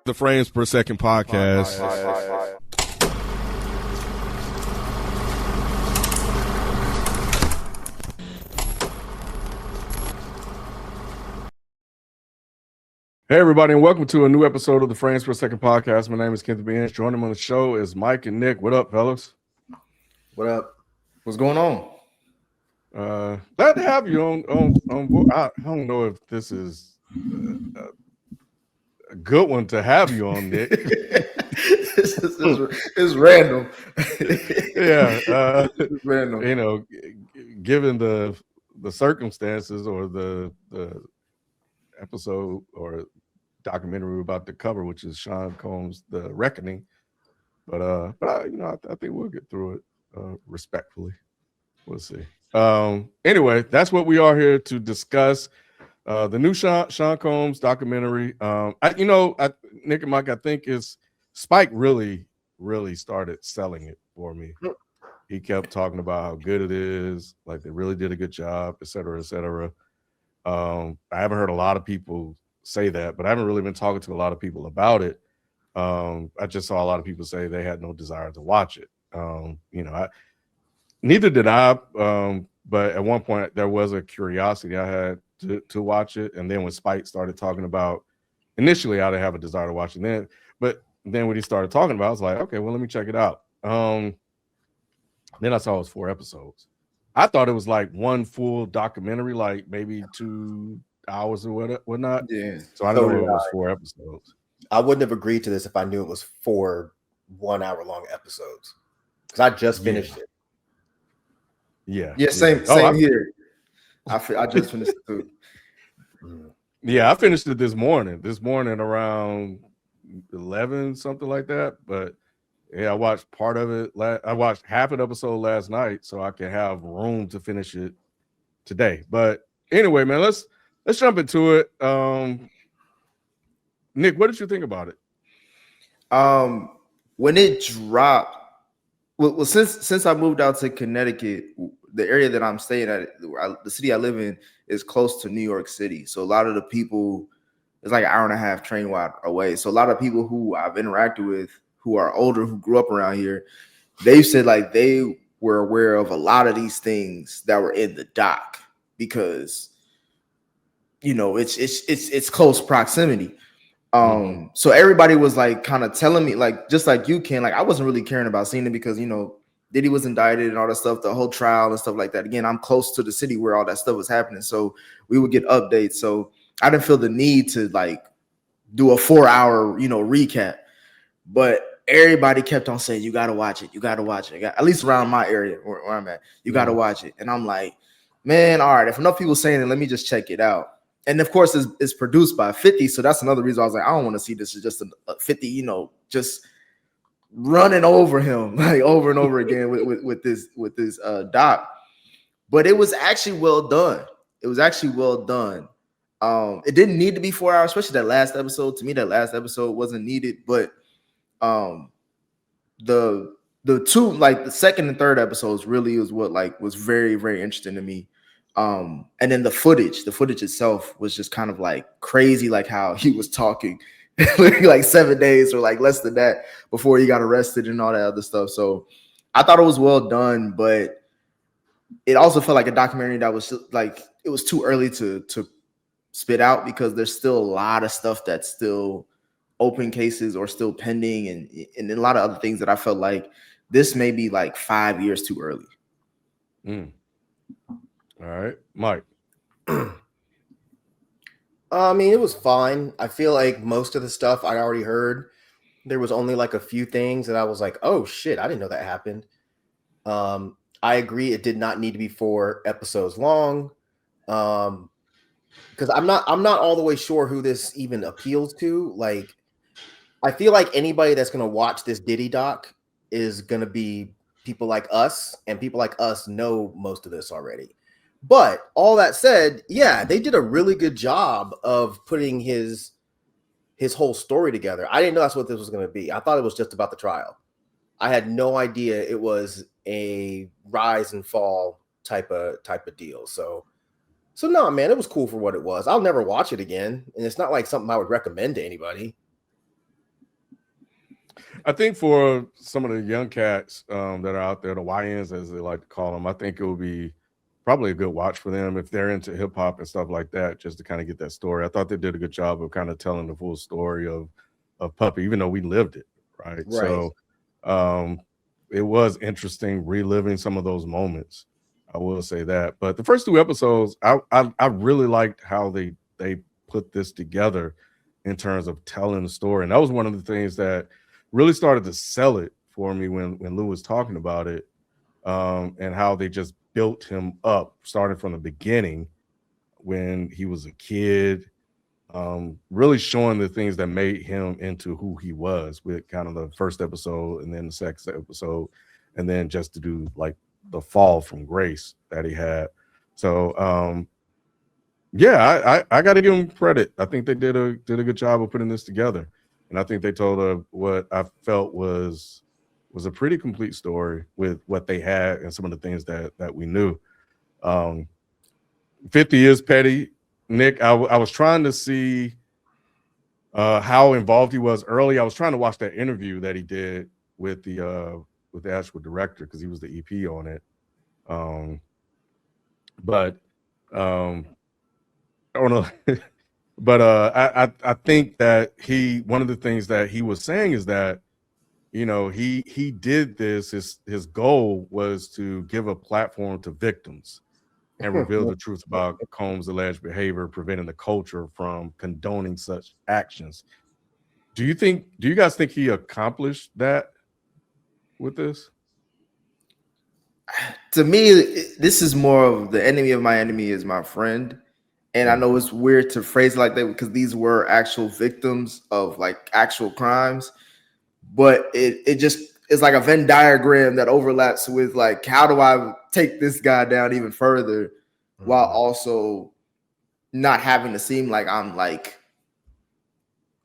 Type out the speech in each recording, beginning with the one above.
The Frames Per Second podcast. Hey, everybody, and welcome to a new episode of the Frames Per Second podcast. My name is Kent Benz. Joining me on the show is Mike and Nick. What up, fellas? What up? What's going on? Glad to have you on. I don't know if this is a good one to have you on, Nick. It's random. Yeah, it's random. You know, given the circumstances or the episode or documentary we're about to cover, which is Sean Combs' The Reckoning. But I think we'll get through it respectfully. We'll see. Anyway, that's what we are here to discuss. The new Sean Combs documentary. Nick and Mike, I think is Spike really started selling it for me. He kept talking about how good it is, like they really did a good job, et cetera, et cetera. I haven't heard a lot of people say that, but I haven't really been talking to a lot of people about it. I just saw a lot of people say they had no desire to watch it. Neither did I. But at one point there was a curiosity I had to watch it. And then when Spike started talking about, initially I didn't have a desire to watch it but then when he started talking about it, I was like, okay, well, let me check it out. Then I saw it was 4 episodes. I thought it was like one full documentary, like maybe 2 hours or whatnot. Yeah. So I don't know if it was 4 episodes. I wouldn't have agreed to this if I knew it was 4 1-hour-long episodes. Because I just finished it. Yeah. Same here. I just finished it too. Yeah, I finished it this morning around 11, something like that. But yeah, I watched part of it. I watched half an episode last night, so I can have room to finish it today. But anyway, man, let's jump into it. Nick, what did you think about it? When it dropped, well, since I moved out to Connecticut, the area that I'm staying at, the city I live in, is close to New York City. So a lot of the people, it's like an hour and a half train ride away. So a lot of people who I've interacted with, who are older, who grew up around here, they've said like they were aware of a lot of these things that were in the doc because, it's close proximity. So everybody was like kind of telling me, like, just like you can, like, I wasn't really caring about seeing it because, Diddy was indicted and all that stuff, the whole trial and stuff like that. Again, I'm close to the city where all that stuff was happening. So we would get updates. So I didn't feel the need to like do a 4-hour, recap, but everybody kept on saying, you got to watch it. You got to watch it. At least around my area where I'm at, you got to watch it. And I'm like, man, all right, if enough people saying it, let me just check it out. And of course, it's produced by 50. So that's another reason I was like, I don't want to see this as just a 50, just running over him like over and over again with this doc. But it was actually well done. It didn't need to be 4 hours, especially that last episode. To me, that last episode wasn't needed. But the two, like the second and third episodes, really was what like was very, very interesting to me. And then the footage itself was just kind of like crazy, like how he was talking like 7 days or like less than that before he got arrested and all that other stuff. So I thought it was well done, but it also felt like a documentary that was like, it was too early to spit out because there's still a lot of stuff that's still open cases or still pending and a lot of other things that I felt like this may be like 5 years too early. All right, Mike. I mean, it was fine. I feel like most of the stuff I already heard. There was only like a few things that I was like, oh shit, I didn't know that happened. I agree. It did not need to be 4 episodes long. Because I'm not all the way sure who this even appeals to. Like, I feel like anybody that's going to watch this Diddy doc is going to be people like us, and people like us know most of this already. But all that said, yeah, they did a really good job of putting his whole story together. I didn't know that's what this was going to be. I thought it was just about the trial. I had no idea it was a rise and fall type of deal. So no, man, it was cool for what it was. I'll never watch it again, and it's not like something I would recommend to anybody. I think for some of the young cats that are out there, the YNs as they like to call them, I think it would be probably a good watch for them if they're into hip hop and stuff like that, just to kind of get that story. I thought they did a good job of kind of telling the full story of Puppy, even though we lived it, right? Right. So it was interesting reliving some of those moments. I will say that. But the first two episodes, I really liked how they put this together in terms of telling the story. And that was one of the things that really started to sell it for me when Lou was talking about it, and how they just built him up, starting from the beginning when he was a kid, really showing the things that made him into who he was with kind of the first episode and then the second episode, and then just to do like the fall from grace that he had. So yeah, I got to give them credit. I think they did a good job of putting this together, and I think they told what I felt was a pretty complete story with what they had and some of the things that we knew. 50 is petty. Nick, I was trying to see how involved he was early. I was trying to watch that interview that he did with the actual director because he was the EP on it. But I don't know. But I think that one of the things that he was saying is that, you know, he did this. His goal was to give a platform to victims and reveal the truth about Combs' alleged behavior, preventing the culture from condoning such actions. Do you guys think he accomplished that with this? To me, this is more of the enemy of my enemy is my friend. And I know it's weird to phrase it like that because these were actual victims of like actual crimes, but it just is like a Venn diagram that overlaps with like, how do I take this guy down even further while also not having to seem like I'm like,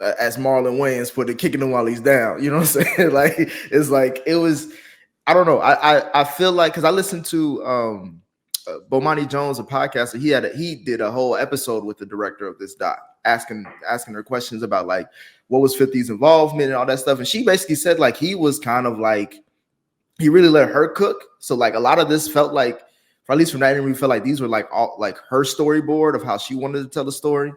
as Marlon Wayans put it, kicking him while he's down. You know what I'm saying? Like, it's like, it was, I don't know. I feel like, cause I listened to, Bomani Jones, a podcaster, he did a whole episode with the director of this doc, asking her questions about like what was 50's involvement and all that stuff. And she basically said like he was kind of like, he really let her cook. So like a lot of this felt like, or at least from that interview, felt like these were like all like her storyboard of how she wanted to tell the story.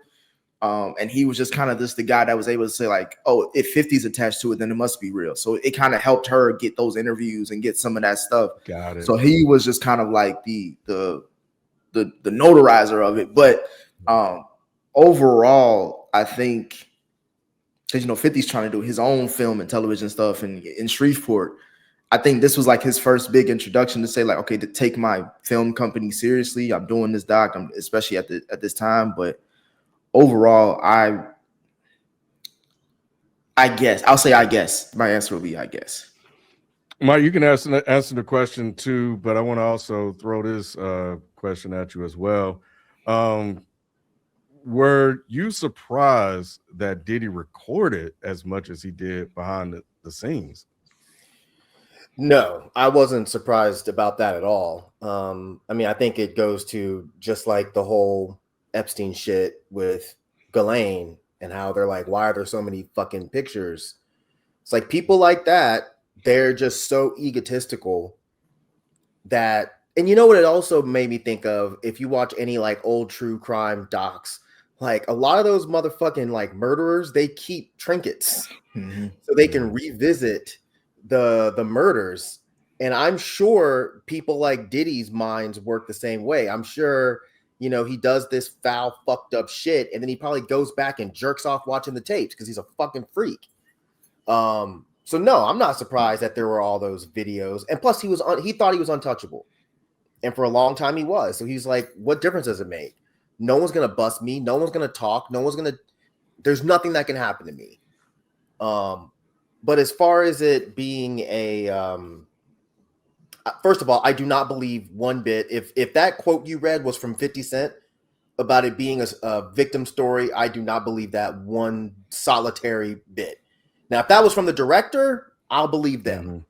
And he was just kind of just the guy that was able to say like, oh, if 50's attached to it, then it must be real. So it kind of helped her get those interviews and get some of that stuff. Got it. So he was just kind of like the notarizer of it. But overall, I think because 50's trying to do his own film and television stuff in Shreveport. I think this was like his first big introduction to say like, okay, to take my film company seriously. I'm doing this doc, especially at this time, but overall, I guess I'll say I guess. My answer will be I guess. Mike, you can answer the question too, but I want to also throw this question at you as well. Were you surprised that Diddy recorded as much as he did behind the scenes? No, I wasn't surprised about that at all. I mean, I think it goes to just like the whole Epstein shit with Ghislaine and how they're like, why are there so many fucking pictures? It's like people like that, they're just so egotistical that, and you know what it also made me think of, if you watch any like old true crime docs, like a lot of those motherfucking like murderers, they keep trinkets so they can revisit the murders. And I'm sure people like Diddy's minds work the same way. I'm sure, you know, he does this foul, fucked up shit, and then he probably goes back and jerks off watching the tapes because he's a fucking freak. So no, I'm not surprised that there were all those videos. And plus, he thought he was untouchable, and for a long time he was. So he's like, what difference does it make? No one's gonna bust me. No one's gonna talk. There's nothing that can happen to me. But as far as it being a first of all, I do not believe one bit. If that quote you read was from 50 Cent about it being a victim story, I do not believe that one solitary bit. Now, if that was from the director, I'll believe them.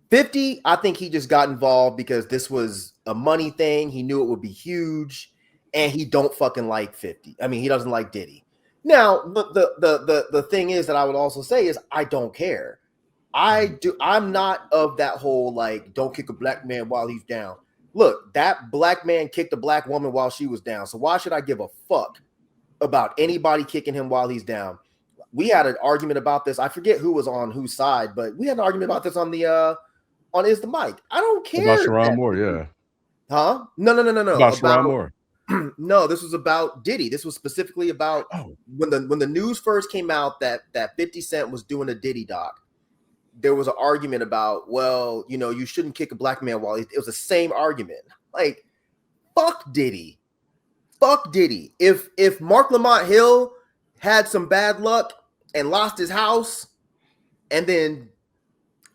50, I think he just got involved because this was a money thing. He knew it would be huge, and he don't fucking like 50. I mean, he doesn't like Diddy. Now, the thing is that I would also say is I don't care. I'm not of that whole like don't kick a black man while he's down. Look, that black man kicked a black woman while she was down. So why should I give a fuck about anybody kicking him while he's down? We had an argument about this. I forget who was on whose side, but we had an argument about this on the on Is the Mic. I don't care. About Sharon Moore, yeah. Huh? No. About Sharon Moore. No, this was about Diddy. This was specifically about when the news first came out that 50 Cent was doing a Diddy doc. There was an argument about, well, you know, you shouldn't kick a black man while it was the same argument. Like, fuck Diddy. Fuck Diddy. If Mark Lamont Hill had some bad luck and lost his house, and then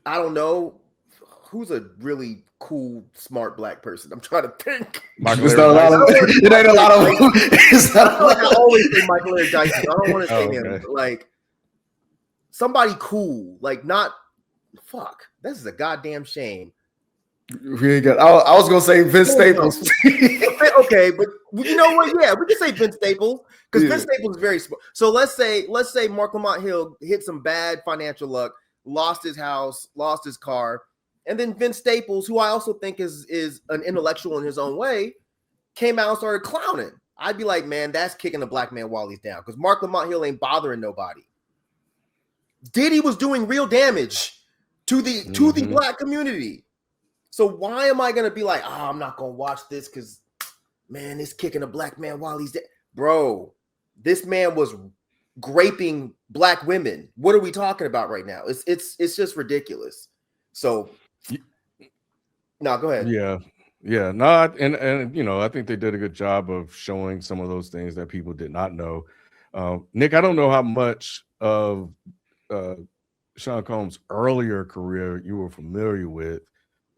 I don't know who's a really cool, smart black person. I'm trying to think. It's not a lot of. It ain't a lot of. It's not a lot. I always say Michael Eric Dyson. I don't want to say him. But like somebody cool, like not. Fuck, this is a goddamn shame. We ain't got. I was gonna say Vince Staples. Okay, but you know what? Yeah, we can say Vince Staples because Vince Staples is very smart. So let's say Mark Lamont Hill hit some bad financial luck, lost his house, lost his car, and then Vince Staples, who I also think is an intellectual in his own way, came out and started clowning. I'd be like, man, that's kicking a black man while he's down because Mark Lamont Hill ain't bothering nobody. Diddy was doing real damage to the black community. So why am I gonna be like, I'm not gonna watch this because, man, it's kicking a black man while he's dead, bro? This man was graping black women. What are we talking about right now? It's just ridiculous. So, no, go ahead. Yeah, no, and you know, I think they did a good job of showing some of those things that people did not know. Nick, I don't know how much of Sean Combs' earlier career you were familiar with.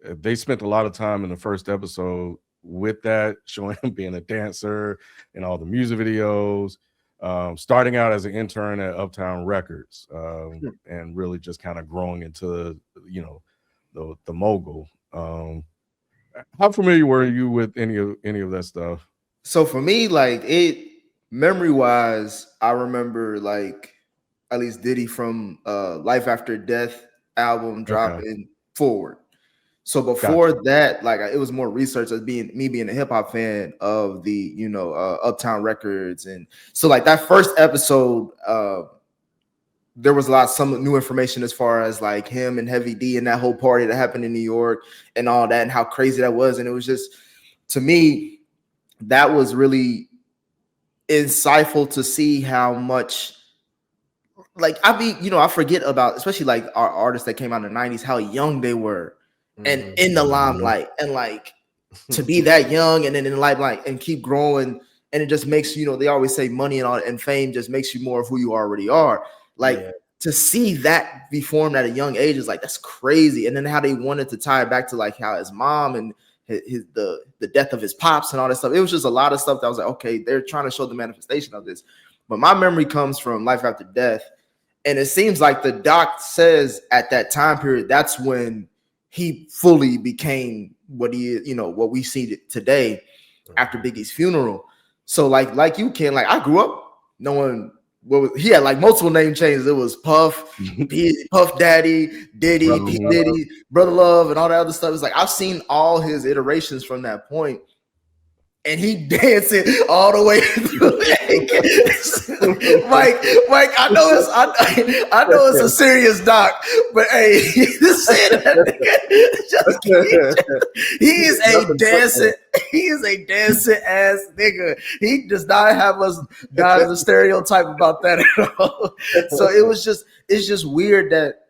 They spent a lot of time in the first episode with that, showing him being a dancer and all the music videos, starting out as an intern at Uptown Records, and really just kind of growing into, you know, the mogul. How familiar were you with any of that stuff? So for me, like memory wise, I remember like at least Diddy from Life After Death album dropping forward. So before that, like it was more research as being a hip hop fan of the, you know, Uptown Records. And so like that first episode, there was some new information as far as like him and Heavy D and that whole party that happened in New York and all that and how crazy that was. And it was just, to me, that was really insightful to see how much, like, I forget about, especially like our artists that came out in the 90s, how young they were and in the limelight, and like to be that young and then in the limelight and keep growing. And it just makes, you know, they always say money and all and fame just makes you more of who you already are. Like to see that be formed at a young age is like, that's crazy. And then how they wanted to tie it back to like how his mom and the death of his pops and all that stuff. It was just a lot of stuff that I was like, okay, they're trying to show the manifestation of this. But my memory comes from Life After Death. And it seems like the doc says at that time period, that's when he fully became what he is, you know, what we see today after Biggie's funeral. So like you can, like I grew up knowing he had like multiple name changes. It was Puff, Puff Daddy, Diddy, P. Diddy, Brother Love, and all that other stuff. It's like I've seen all his iterations from that point. And he dancing all the way through. Mike, I know it's a serious doc, but hey, he is a dancing ass nigga. He does not have us die as a stereotype about that at all. So it's just weird that,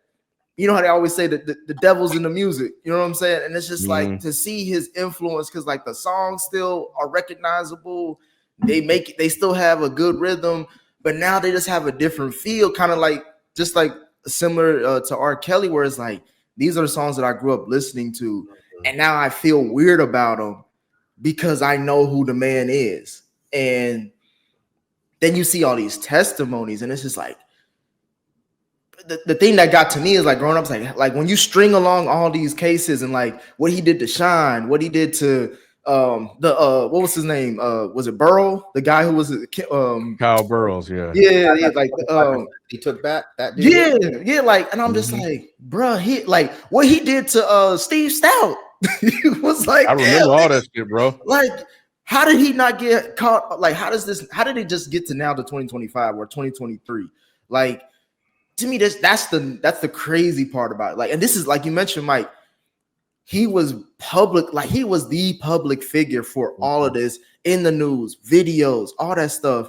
you know how they always say that the devil's in the music, you know what I'm saying? And it's just like to see his influence, because like the songs still are recognizable. They still have a good rhythm, but now they just have a different feel, kind of like just like similar to R. Kelly, where it's like these are the songs that I grew up listening to, and now I feel weird about them because I know who the man is. And then you see all these testimonies, and it's just like, the thing that got to me is like growing up, it's like when you string along all these cases and like what he did to Shine, what he did to what was his name? Was it Burrow? The guy who was Kyle Burrows, yeah. yeah, like he took back that dude. yeah, like, and I'm just like, bruh, he like what he did to Steve Stout. He was like, I remember all that shit, bro. like, how did he not get caught? Like, how did it just get to now to 2025 or 2023? Like, to me, that's the crazy part about it. Like, and this is like you mentioned, Mike. He was public, like he was the public figure for all of this in the news, videos, all that stuff.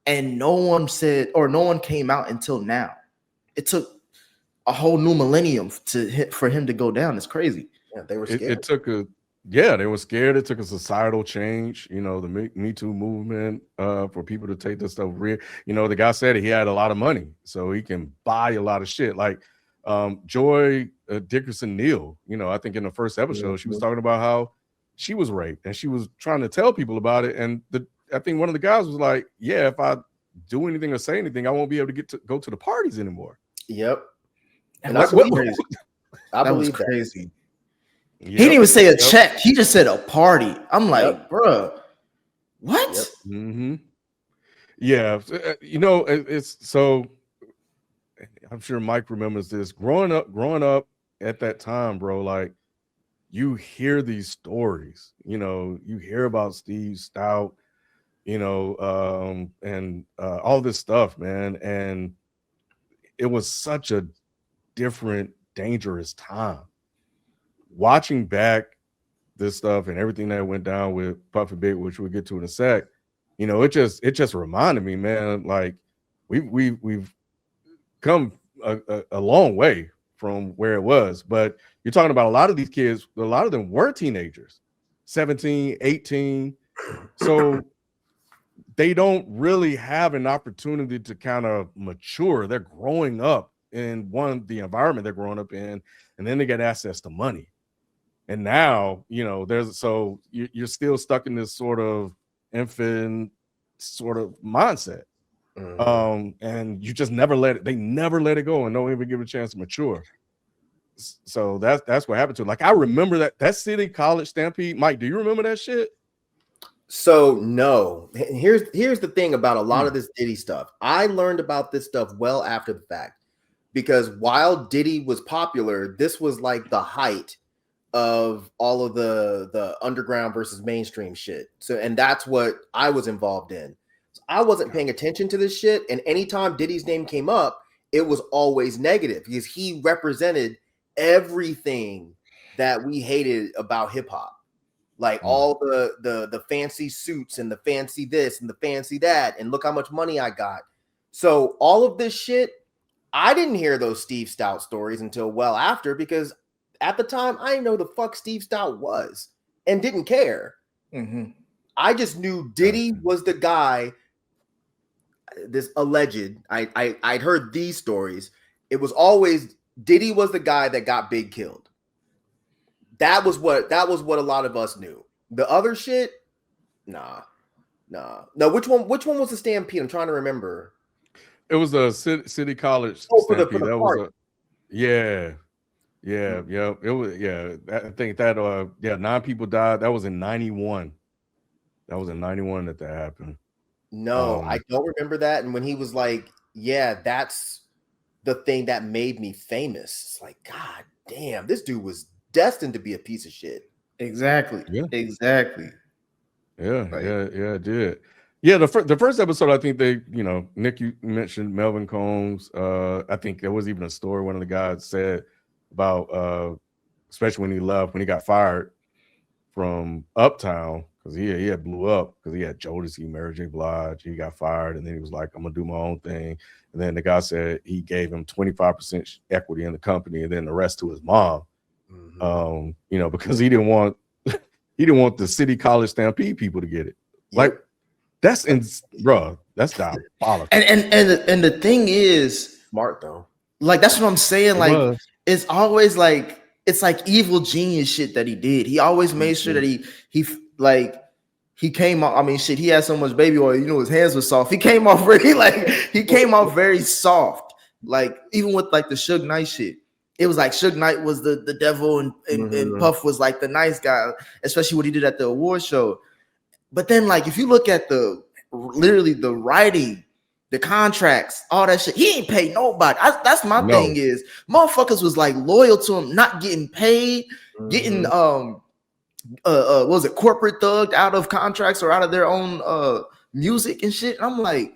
And no one said, or no one came out until now. It took a whole new millennium for him to go down. It's crazy. Yeah, they were scared. They were scared. It took a societal change, the Me Too movement, for people to take this stuff real. The guy said he had a lot of money, so he can buy a lot of shit. Like Joy Dickerson Neal, I think in the first episode, she was talking about how she was raped and she was trying to tell people about it. And I think one of the guys was like, yeah, if I do anything or say anything, I won't be able to go to the parties anymore. Yep. And I believe that. Crazy. Yep. He didn't even say a check. He just said a party. I'm like, bro, what? Yep. Mm-hmm. Yeah. It's so I'm sure Mike remembers this. Growing up at that time, bro, like you hear these stories, you hear about Steve Stout, and all this stuff, man. And it was such a different, dangerous time. Watching back this stuff and everything that went down with Puffy Big, which we'll get to in a sec, it just reminded me, man, like we've come a long way from where it was. But you're talking about a lot of these kids, a lot of them were teenagers, 17, 18. So they don't really have an opportunity to kind of mature. They're growing up in the environment they're growing up in, and then they get access to money. And now, you're still stuck in this sort of infant sort of mindset. And you just never they never let it go and don't even give it a chance to mature. So that's what happened to it. Like I remember that City College Stampede. Mike, do you remember that shit? So no. Here's the thing about a lot of this Diddy stuff. I learned about this stuff well after the fact, because while Diddy was popular, this was like the height of all of the underground versus mainstream shit. So, and that's what I was involved in. So I wasn't paying attention to this shit. And anytime Diddy's name came up, it was always negative because he represented everything that we hated about hip hop. Like all the fancy suits and the fancy this and the fancy that, and look how much money I got. So all of this shit, I didn't hear those Steve Stout stories until well after, because at the time I didn't know the fuck Steve Stout was and didn't care. Mm-hmm. I just knew Diddy was the guy. This alleged, I'd heard these stories. It was always Diddy was the guy that got Big killed. That was what a lot of us knew. The other shit, nah. No, which one was the Stampede? I'm trying to remember. It was a City College Stampede. That was yeah. It was I think that 9 people died. That was in 91. That was in 91 that happened. No, I don't remember that. And when he was like, yeah, that's the thing that made me famous. It's like, God damn, this dude was destined to be a piece of shit. Exactly. Yeah. Exactly. Yeah, it did. Yeah, the first episode, I think they, Nick, you mentioned Melvin Combs. I think there was even a story one of the guys said about, especially when he left, when he got fired from Uptown, because he had blew up because he had Jodeci, Mary J. Blige. He got fired, and then he was like, I'm gonna do my own thing. And then the guy said he gave him 25% equity in the company, and then the rest to his mom. Mm-hmm. Because he didn't want the City College Stampede people to get it. Yep. Like that's diabolical. And the thing is, smart though. Like that's what I'm saying. It's always like it's like evil genius shit that he did. He always made sure that he came off. I mean, shit, he had so much baby oil, his hands were soft. He came off very soft. Like even with like the Suge Knight shit. it was like Suge Knight was the devil and Puff was like the nice guy, especially what he did at the award show. But then, like, if you look at literally the writing, the contracts, all that shit, he ain't paid nobody. That's my thing is motherfuckers was like loyal to him, not getting paid, getting what was it, corporate thugged out of contracts or out of their own music and shit. And I'm like,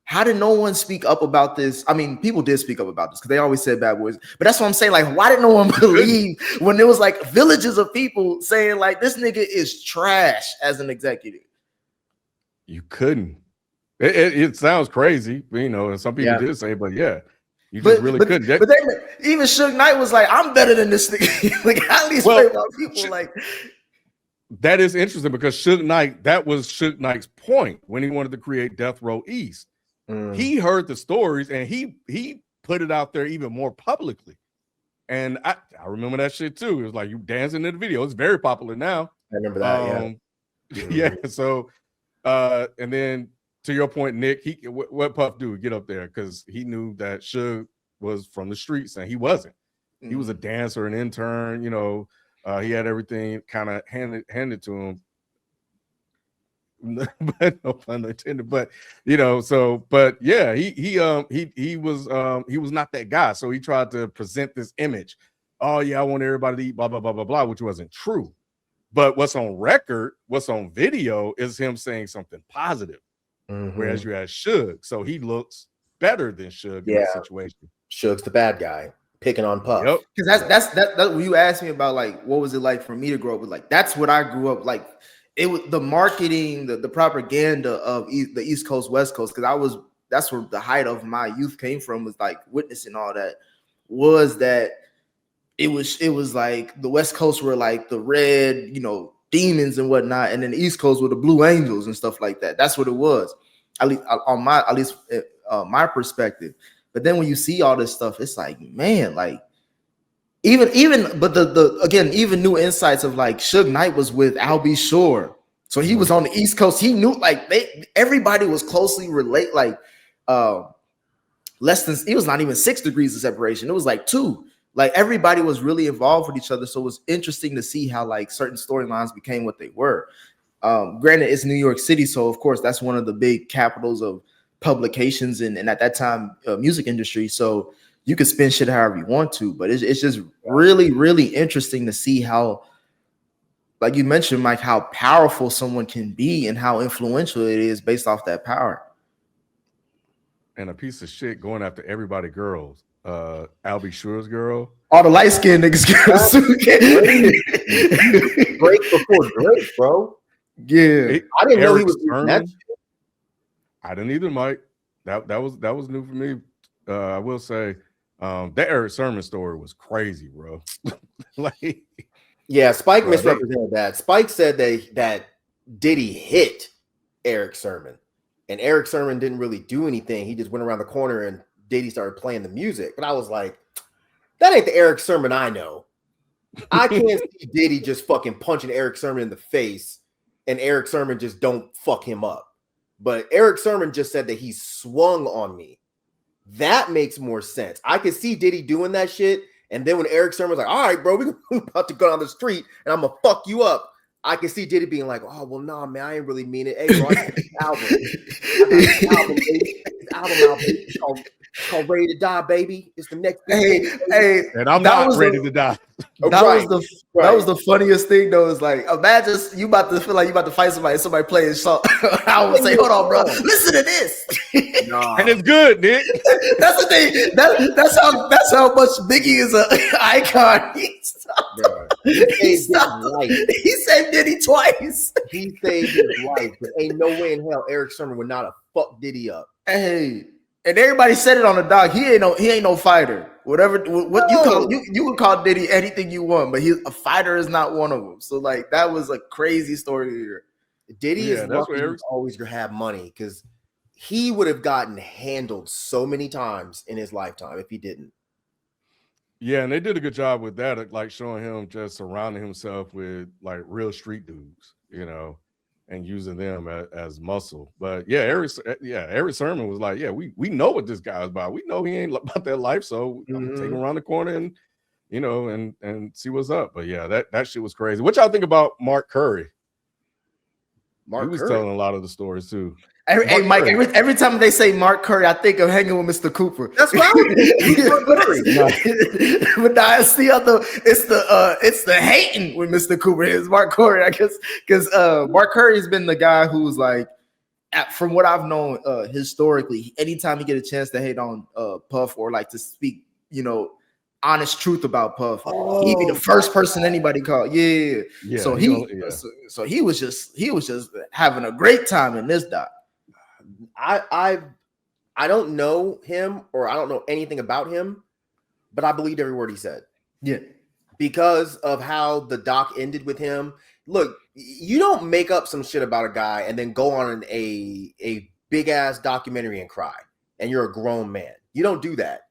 how did no one speak up about this? I mean, people did speak up about this because they always said bad boys. But that's what I'm saying. Like, why did no one believe when there was like villages of people saying like this nigga is trash as an executive? You couldn't. It sounds crazy, you know, and some people did say, but yeah, you just really couldn't. But then even Suge Knight was like, I'm better than this nigga. Like, at least pay my people. Like, that is interesting because Suge Knight, that was Suge Knight's point when he wanted to create Death Row East. He heard the stories and he put it out there even more publicly. And I remember that shit too. It was like you dancing in the video. It's very popular now. I remember that. Yeah. So and then to your point, Nick, what Puff do? Get up there because he knew that Suge was from the streets and he wasn't. He was a dancer, an intern, you know. He had everything kind of handed to him. But no pun intended. But you know, so but yeah, he was not that guy. So he tried to present this image. Oh yeah, I want everybody to eat blah blah blah blah blah, which wasn't true. But what's on record, what's on video is him saying something positive. Whereas you had Suge, so he looks better than Suge in that situation. Suge's the bad guy picking on Puff. Yep. Because that's when you asked me about like what was it like for me to grow up with, like that's what I grew up like. It was the marketing, the propaganda of the East Coast, West Coast, because that's where the height of my youth came from, was like witnessing all that. Was that it was like the West Coast were like the red, you know, demons and whatnot, and then the East Coast were the blue angels and stuff like that. That's what it was, at least on my perspective. But then when you see all this stuff, it's like, man, like but even new insights of like Suge Knight was with Al B. Sure, so he was on the East Coast. He knew like everybody was closely relate, like less than, it was not even 6 degrees of separation. It was like 2. Like everybody was really involved with each other. So it was interesting to see how like certain storylines became what they were. Granted, it's New York City, so of course that's one of the big capitals of publications and at that time music industry. So you can spin shit however you want to, but it's just really, really interesting to see how, like you mentioned, Mike, how powerful someone can be and how influential it is based off that power. And a piece of shit going after everybody girls. Al B. Sure's girl. All the light-skinned niggas girls. Drake before Drake, bro. Yeah. I didn't know he was that. I didn't either, Mike. That was new for me. I will say that Eric Sermon story was crazy, bro. Like, yeah, Spike misrepresented that. Spike said that Diddy hit Eric Sermon, and Eric Sermon didn't really do anything. He just went around the corner and Diddy started playing the music. But I was like, that ain't the Eric Sermon I know. I can't see Diddy just fucking punching Eric Sermon in the face and Eric Sermon just don't fuck him up. But Eric Sermon just said that he swung on me. That makes more sense. I could see Diddy doing that shit. And then when Eric Sermon's like, all right, bro, we're about to go down the street and I'm going to fuck you up, I can see Diddy being like, oh, well, nah, man, I ain't really mean it. Hey, bro, I got this album. This album, baby. This album it's called Ready to Die, baby. It's the next thing. Hey, and I'm not ready to die. That was the funniest thing though. Is like, imagine you about to feel like you about to fight somebody playing song. I would say, hold on, bro, listen to this. Nah. And it's good, Nick. That's the thing. That's how much Biggie is an icon. He saved Diddy twice. He saved his life. But ain't no way in hell Eric Sermon would not have fucked Diddy up. Hey, and everybody said it on the doc. He ain't no fighter. Whatever what you call you can call Diddy anything you want, but a fighter is not one of them. So like that was a crazy story here. Diddy is always gonna have money because he would have gotten handled so many times in his lifetime if he didn't. Yeah, and they did a good job with that, like showing him just surrounding himself with like real street dudes, you know. and using them as muscle. But yeah, Eric Sermon was like, yeah, we know what this guy's about. We know he ain't about that life, so I'm gonna take him around the corner and and see what's up. But yeah, that shit was crazy. What y'all think about Mark Curry? He was telling a lot of the stories too. Hey, Mike, every time they say Mark Curry, I think of hanging with Mr. Cooper. That's what I was But nah, it's the hating with Mr. Cooper. It's Mark Curry, I guess, because Mark Curry has been the guy who's like, from what I've known historically, anytime he get a chance to hate on Puff or like to speak, honest truth about Puff, he'd be the first person anybody called. Yeah. So he was just having a great time in this doc. I don't know him, or I don't know anything about him, but I believed every word he said. Yeah. Because of how the doc ended with him. Look, you don't make up some shit about a guy and then go on a big ass documentary and cry, and you're a grown man. You don't do that.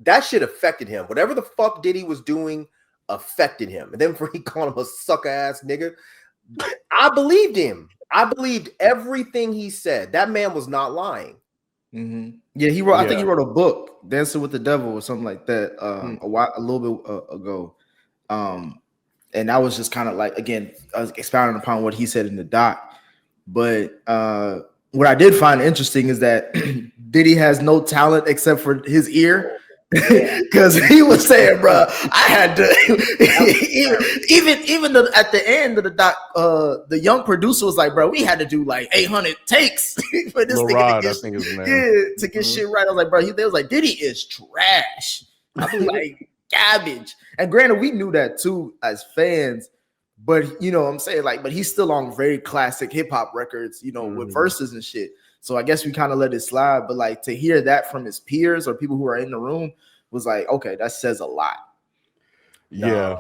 That shit affected him. Whatever the fuck Diddy was doing affected him. And then for he called him a sucker ass nigga, I believed him. I believed everything he said. That man was not lying. Mm-hmm. Yeah, he wrote. I think he wrote a book, "Dancing with the Devil" or something like that, a little bit ago. And that was just kind of like, again, expounding upon what he said in the doc. But what I did find interesting is that Diddy has no talent except for his ear. Because he was saying, bro, I had to even at the end of the doc, the young producer was like, bro, we had to do like 800 takes for this nigga to get shit right. I was like, bro, they was like, Diddy is trash. I was like, garbage. And granted, we knew that too as fans, but you know what I'm saying, like, but he's still on very classic hip hop records, with verses and shit. So I guess we kind of let it slide, but like to hear that from his peers or people who are in the room was like, okay, that says a lot. Yeah.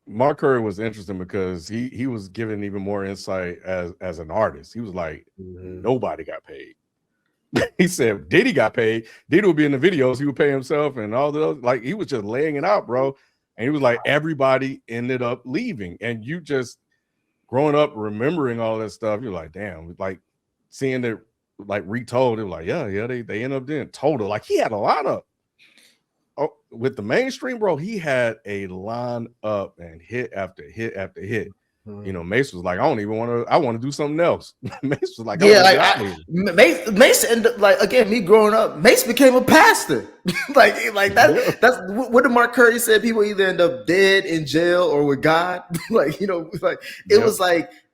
Mark Curry was interesting because he was giving even more insight as an artist. He was like, nobody got paid. He said Diddy got paid. Diddy would be in the videos. He would pay himself and all the other, like he was just laying it out, bro. And he was like, everybody ended up leaving. And you just growing up remembering all that stuff, you're like, damn, like seeing it like retold, it was like, yeah, they end up doing total. Like he had a lineup. Oh, with the mainstream, bro, he had a line up and hit after hit after hit. Mace was like, I want to do something else. Mace was like, Mace ended up, like, again, me growing up, Mace became a pastor. like that. That's what did Mark Curry said. People either end up dead in jail or with God.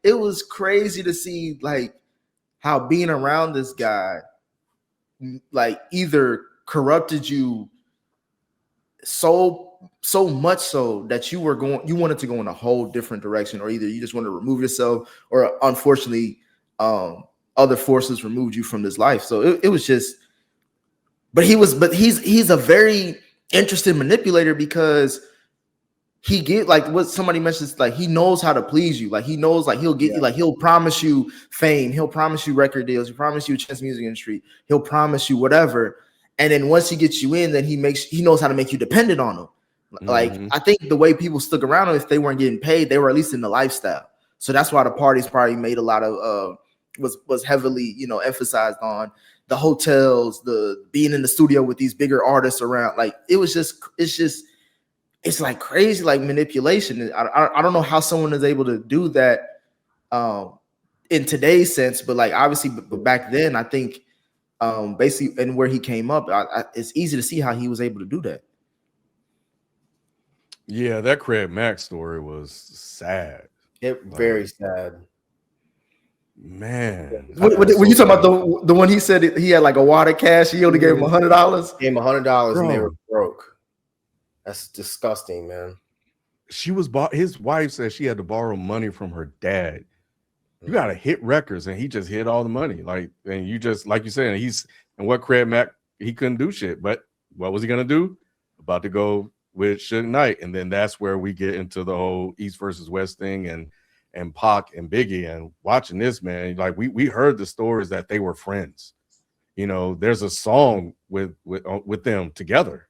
It was crazy to see like how being around this guy like either corrupted you so much so that you wanted to go in a whole different direction, or either you just want to remove yourself, or unfortunately other forces removed you from this life. So it was just, he's a very interesting manipulator, because he get like what somebody mentions, like he knows how to please you. Like he knows, like he'll get you, like he'll promise you fame, he'll promise you record deals, he'll promise you a chance music industry, he'll promise you whatever. And then once he gets you in, then he knows how to make you dependent on him. Like I think the way people stuck around him, if they weren't getting paid, they were at least in the lifestyle. So that's why the parties probably made a lot of was heavily emphasized on the hotels, the being in the studio with these bigger artists around. Like it's like crazy, like manipulation. I don't know how someone is able to do that in today's sense, but like obviously, but back then, I think basically, and where he came up, it's easy to see how he was able to do that. Yeah, that Craig Mack story was sad. Very sad. Man, when you talking about the one he said he had like a wad of cash, he only gave him $100. Gave him $100 and they were broke. That's disgusting, man. His wife said she had to borrow money from her dad. You gotta hit records, and he just hit all the money. Like, and you just, like you said, and what Craig Mack, he couldn't do shit. But what was he gonna do? About to go with Suge Knight, and then that's where we get into the whole East versus West thing, and Pac and Biggie. And watching this, man, like we heard the stories that they were friends. There's a song with them together,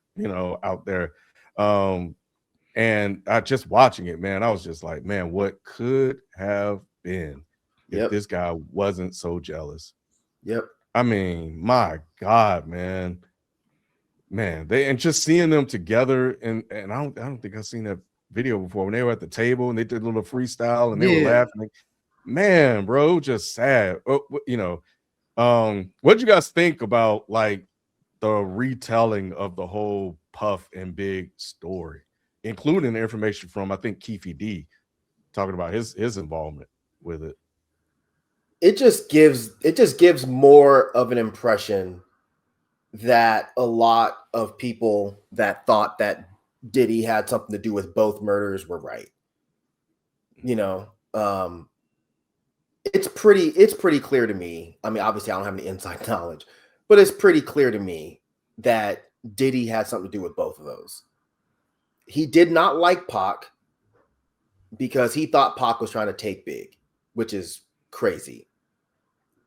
out there. And I just watching it, man, I was just like, man, what could have been? if this guy wasn't so jealous. Yep. I mean, my God, man, they and just seeing them together, and I don't think I've seen that video before when they were at the table and they did a little freestyle and they were laughing. Man, bro, just sad. You know, what do you guys think about like the retelling of the whole Puff and Big story, including the information from, I think, Keefe D talking about his involvement with it? It just gives more of an impression that a lot of people that thought that Diddy had something to do with both murders were right. You know, it's pretty clear to me. I mean, obviously I don't have any inside knowledge, but it's pretty clear to me that Diddy had something to do with both of those. He did not like Pac because he thought Pac was trying to take Big, which is crazy.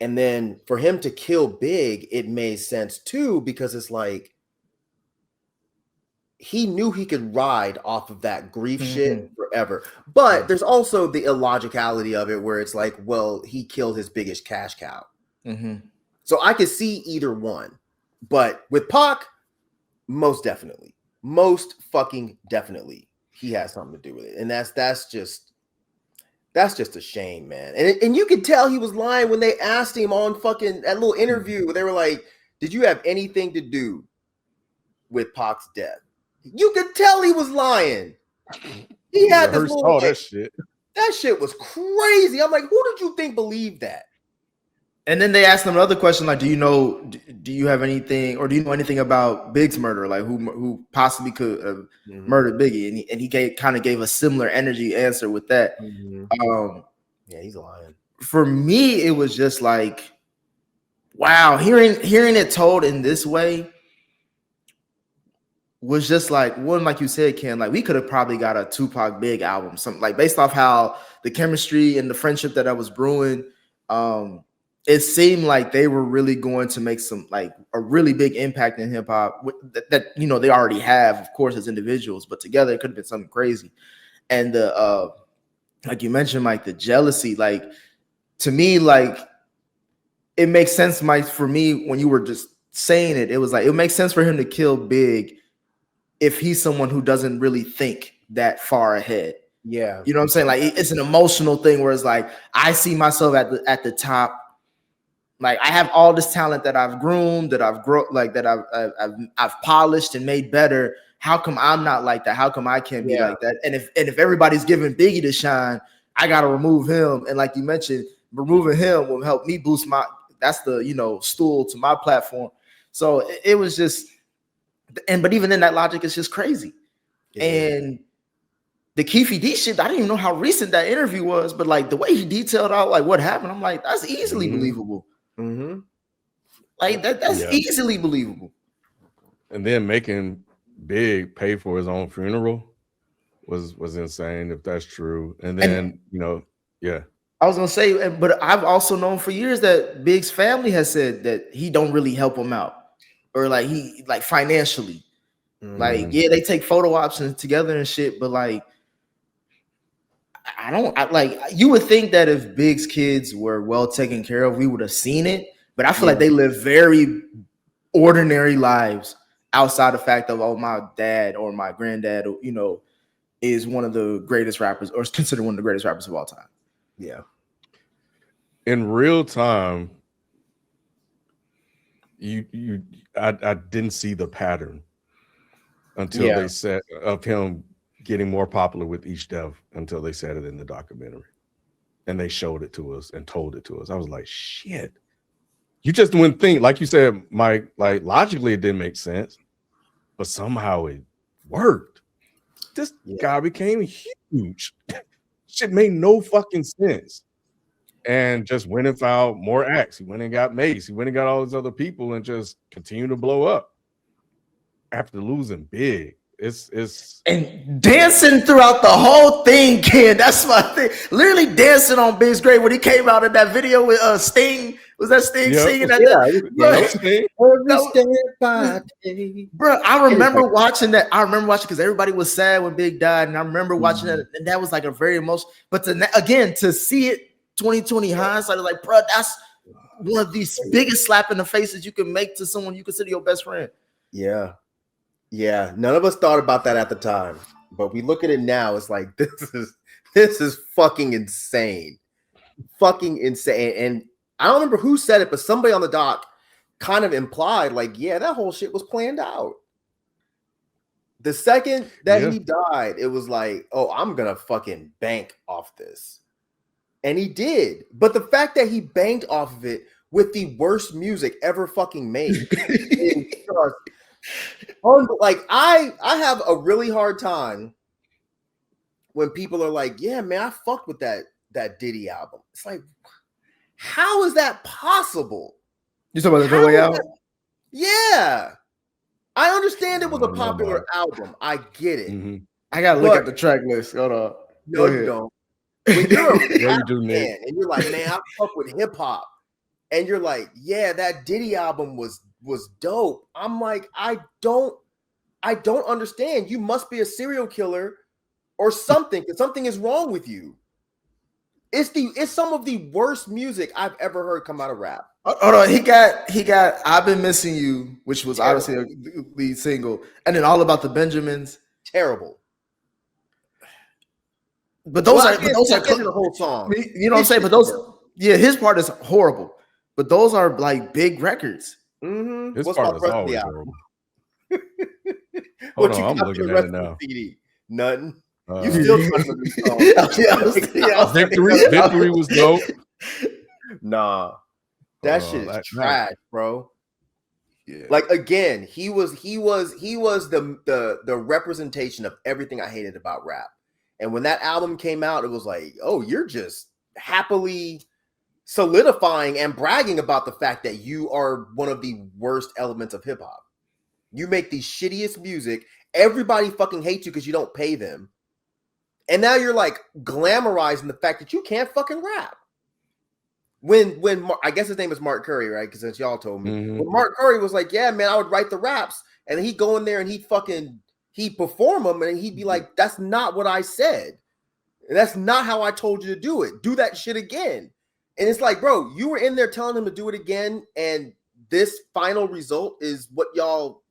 And then for him to kill Big, it made sense too, because it's like he knew he could ride off of that grief shit forever. But there's also the illogicality of it where it's like, well, he killed his biggest cash cow. So I could see either one. But with Pac, most fucking definitely, he has something to do with it. And that's just a shame, man. And you could tell he was lying when they asked him on fucking that little interview. They were like, did you have anything to do with Pac's death? You could tell he was lying. He had this little, that shit. That shit was crazy. I'm like, who did you think believed that? And then they asked him another question, like, do you have anything, or do you know anything about Big's murder? Like, who possibly could have murdered Biggie? And he kind of gave a similar energy answer with that. Yeah, he's lying. For me, it was just like, wow, hearing it told in this way was just like, one, like you said, Ken, like we could have probably got a Tupac Big album, something like based off how the chemistry and the friendship that I was brewing. It seemed like they were really going to make some like a really big impact in hip hop that you know they already have, of course, as individuals, but together it could have been something crazy. And the like you mentioned, like the jealousy, like to me, like it makes sense, Mike, for me when you were just saying it. It was like it makes sense for him to kill Big if he's someone who doesn't really think that far ahead. Yeah, you know what I'm saying? Like it's an emotional thing where it's like I see myself at the top. Like I have all this talent that I've groomed, that I've grown, like that I've polished and made better. How come I'm not like that? How come I can't be like that? And if everybody's giving Biggie to shine, I gotta remove him. And like you mentioned, removing him will help me boost my. That's the stool to my platform. So it was just, but even then, that logic is just crazy. Yeah. And the Keefe D shit, I didn't even know how recent that interview was, but like the way he detailed out like what happened, I'm like, that's easily believable. Like that's easily believable. And then making Big pay for his own funeral was insane, if that's true. And then I was gonna say, but I've also known for years that Big's family has said that he don't really help him out, or like he like financially. Like they take photo options together and shit, but like you would think that if Big's kids were well taken care of, we would have seen it. But I feel like they live very ordinary lives outside the fact of, my dad or my granddad, is one of the greatest rappers, or is considered one of the greatest rappers of all time. Yeah. In real time, I didn't see the pattern until they said of him getting more popular with each death until they said it in the documentary. And they showed it to us and told it to us. I was like, shit. You just wouldn't think, like you said, Mike, like logically it didn't make sense, but somehow it worked. This guy became huge. Shit made no fucking sense. And just went and found more acts. He went and got Mace. He went and got all these other people and just continued to blow up after losing Big. It's and dancing throughout the whole thing, Ken. That's my thing. Literally dancing on Big's grave when he came out in that video with Sting. Was that Sting singing that? Bro, I remember watching that. I remember watching because everybody was sad when Big died, and I remember watching that, and that was like a very emotional. But again, to see it 2020 hindsight is like, bro, that's one of these biggest slap in the faces you can make to someone you consider your best friend. Yeah. Yeah. None of us thought about that at the time, but we look at it now. It's like, this is fucking insane. Fucking insane. And I don't remember who said it, but somebody on the doc kind of implied, like, yeah, that whole shit was planned out. The second that he died, it was like, oh, I'm gonna fucking bank off this. And he did. But the fact that he banked off of it with the worst music ever fucking made is just like I have a really hard time when people are like, yeah, man, I fucked with that Diddy album. It's like, how is that possible? You talking about the way out? Yeah. I understand it was a popular album. I get it. Mm-hmm. I gotta look at the track list. Hold on. No, you don't. When you're a you do, fan and you're like, man, I fuck with hip hop, and you're like, yeah, that Diddy album was dope. I'm like, I don't understand. You must be a serial killer or something, because something is wrong with you. It's some of the worst music I've ever heard come out of rap. Hold on, he got I've Been Missing You, which was obviously a lead single, and then All About the Benjamins. Terrible. But those are the whole song. You know what I'm saying? But his part is horrible. But those are like big records. Mm-hmm. His part is always horrible. Hold on, I'm looking at it now. Nothing. You still trying to Victory was dope. Nah. That shit is trash, bro. Yeah. Like, again, he was the representation of everything I hated about rap. And when that album came out, it was like, oh, you're just happily solidifying and bragging about the fact that you are one of the worst elements of hip hop. You make the shittiest music. Everybody fucking hates you because you don't pay them. And now you're like glamorizing the fact that you can't fucking rap. When I guess his name is Mark Curry, right? Because since y'all told me, when Mark Curry was like, yeah, man, I would write the raps, and he'd go in there and he'd perform them, and he'd be like, that's not what I said. And that's not how I told you to do it. Do that shit again. And it's like, bro, you were in there telling him to do it again, and this final result is what y'all.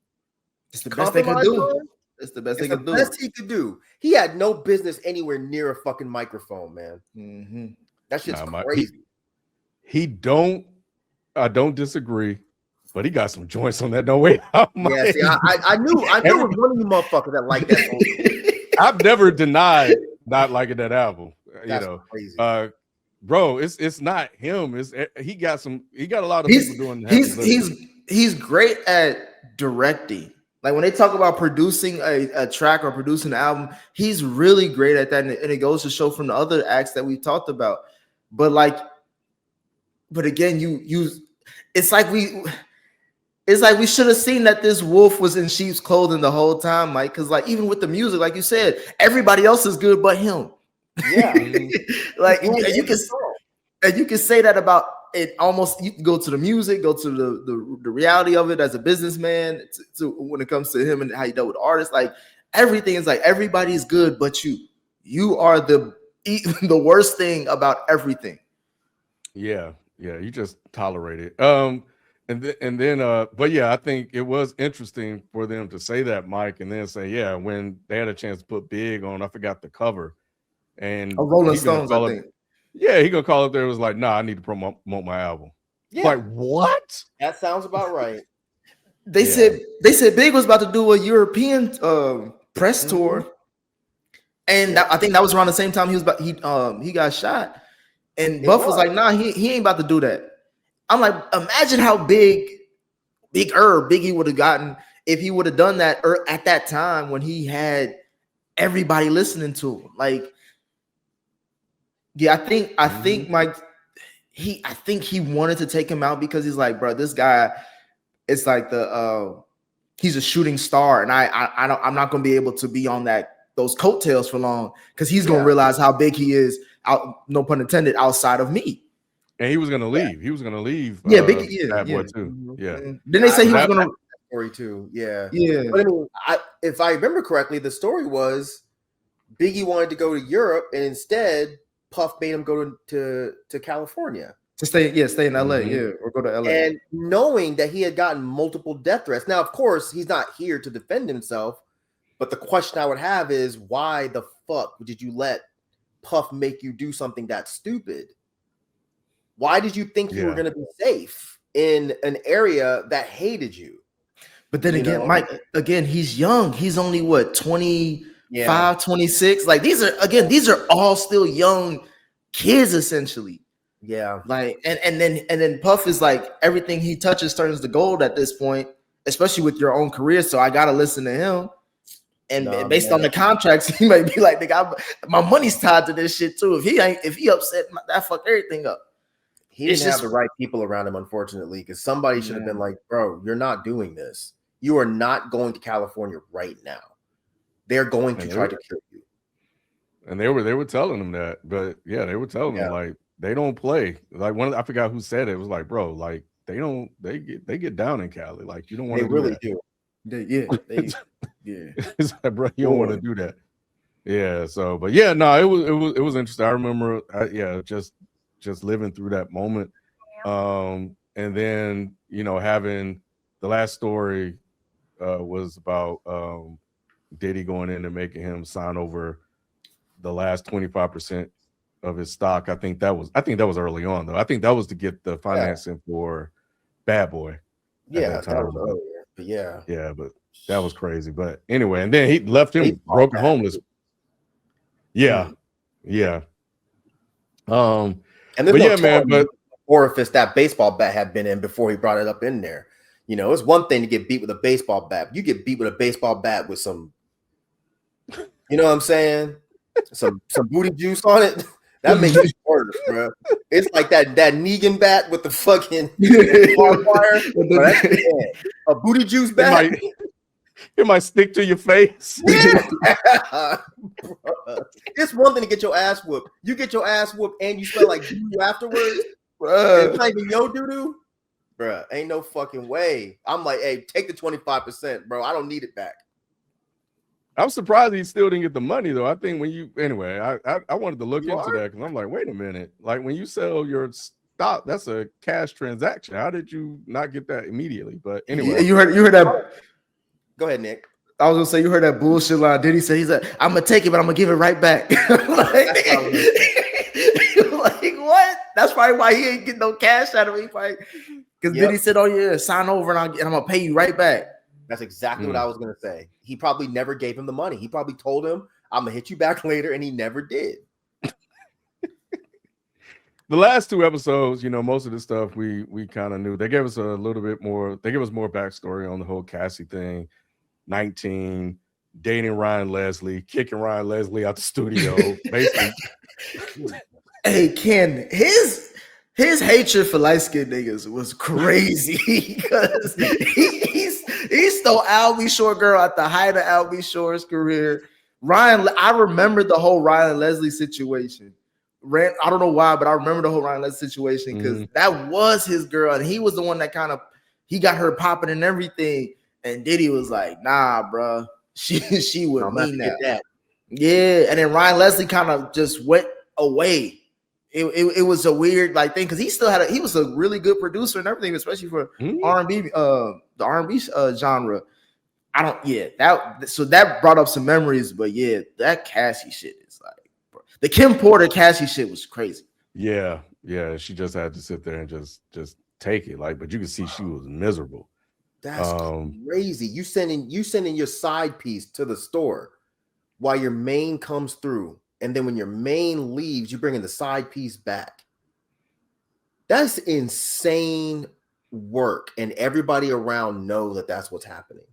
It's the best they could do. It's the best they could do. Best he could do. He had no business anywhere near a fucking microphone, man. Mm-hmm. That shit's crazy. I don't disagree, but he got some joints on that No Way Out. Yeah, see, I knew it was one of you motherfuckers that like that. I've never denied not liking that album. That's crazy. Bro, it's not him. He got a lot of people doing that. He's great at directing. Like when they talk about producing a track or producing an album, he's really great at that, and it goes to show from the other acts that we've talked about. But again, it's like we should have seen that this wolf was in sheep's clothing the whole time, Mike. Because like even with the music, like you said, everybody else is good but him. Yeah, like and you can say that about it. Almost you can go to the music, go to the reality of it as a businessman. To when it comes to him and how he dealt with artists, like everything is like everybody's good but you. You are the worst thing about everything. Yeah, you just tolerate it. But yeah, I think it was interesting for them to say that, Mike, and then say, yeah, when they had a chance to put Big on, I forgot the cover, and Rolling Stones, I think. Yeah, he gonna call up there. It was like, nah, I need to promote my album. Yeah. Like what? That sounds about right. They said Big was about to do a European press tour, and I think that was around the same time he got shot. And Buff was like, nah, he ain't about to do that. I'm like, imagine how bigger Biggie would have gotten if he would have done that at that time when he had everybody listening to him. Like, yeah, I think Mike, I think he wanted to take him out because he's like, bro, this guy, it's like he's a shooting star, and I'm not gonna be able to be on those coattails for long because he's gonna realize how big he is. No pun intended, outside of me. And he was gonna leave. Yeah. He was gonna leave. Yeah, Biggie. Bad Boy too. Yeah. Didn't they say he was gonna story too? Yeah. Yeah. But I mean, if I remember correctly, the story was Biggie wanted to go to Europe, and instead Puff made him go to California. To stay in LA, Mhm. or go to LA. And knowing that he had gotten multiple death threats. Now, of course, he's not here to defend himself, but the question I would have is, why the fuck did you let Puff make you do something that stupid? Why did you think you were going to be safe in an area that hated you? But then again, Mike, he's young. He's only what, 25, 26? Like these are all still young kids essentially. Yeah. Like and then Puff is like, everything he touches turns to gold at this point, especially with your own career. So I gotta listen to him. And based on the contracts, he might be like, nigga, my money's tied to this shit too. If he upset, that fuck everything up. He didn't have the right people around him, unfortunately, because somebody should have been like, bro, you're not doing this. You are not going to California right now. They're going to try to kill you. And they were telling him that, but yeah, they were telling him like, they don't play. Like I forgot who said it. It was like, bro, like they get down in Cali. Like you don't want to. They really do. It's like, bro, you don't want to do that. Yeah. So, but yeah, no, it was interesting. I remember, just living through that moment. And then having the last story was about Diddy going in and making him sign over the last 25% of his stock. I think that was early on though. I think that was to get the financing for Bad Boy. Yeah, that was earlier. But yeah, but that was crazy. But anyway, and then he left him broken homeless. Yeah. And then but orifice that baseball bat had been in before he brought it up in there. It's one thing to get beat with a baseball bat. You get beat with a baseball bat with some, you know what I'm saying? Some booty juice on it. That makes it worse, bro. It's like that Negan bat with the fucking barbed wire. A booty juice bat. It might stick to your face. Yeah. It's one thing to get your ass whooped. You get your ass whooped and you smell like doo-doo afterwards. It's not even your doo-doo. Bruh, ain't no fucking way. I'm like, hey, take the 25%, bro. I don't need it back. I'm surprised he still didn't get the money though. I think I wanted to look into that because I'm like, wait a minute. Like when you sell your stock, that's a cash transaction. How did you not get that immediately? But anyway, you heard that. Go ahead, Nick. I was gonna say, you heard that bullshit line. Diddy say he's like, I'm gonna take it, but I'm gonna give it right back. Like what? That's probably why he ain't getting no cash out of me. Because Diddy said, "Oh yeah, sign over and I'm gonna pay you right back." That's exactly what I was gonna say. He probably never gave him the money. He probably told him, "I'm gonna hit you back later," and he never did. The last two episodes, most of the stuff we kind of knew. They gave us a little bit more. They gave us more backstory on the whole Cassie thing. 19, dating Ryan Leslie, kicking Ryan Leslie out the studio, basically. Hey, Ken, his hatred for light-skinned niggas was crazy because he stole Al B. Shore girl at the height of Al B. Shore's career. I remember the whole Ryan Leslie situation. I don't know why, but I remember the whole Ryan Leslie situation because that was his girl, and he was the one that he got her popping and everything. And Diddy was like, "Nah, bro, she wouldn't mean that." Yeah, and then Ryan Leslie kind of just went away. It was a weird thing because he was a really good producer and everything, especially for R&B, the R&B genre. That brought up some memories, but yeah, that Cassie shit is like, bro. The Kim Porter Cassie shit was crazy. Yeah, she just had to sit there and just take it, but you could see she was miserable. That's crazy. You sending your side piece to the store while your main comes through, and then when your main leaves, you bringing the side piece back. That's insane work, and everybody around knows that that's what's happening.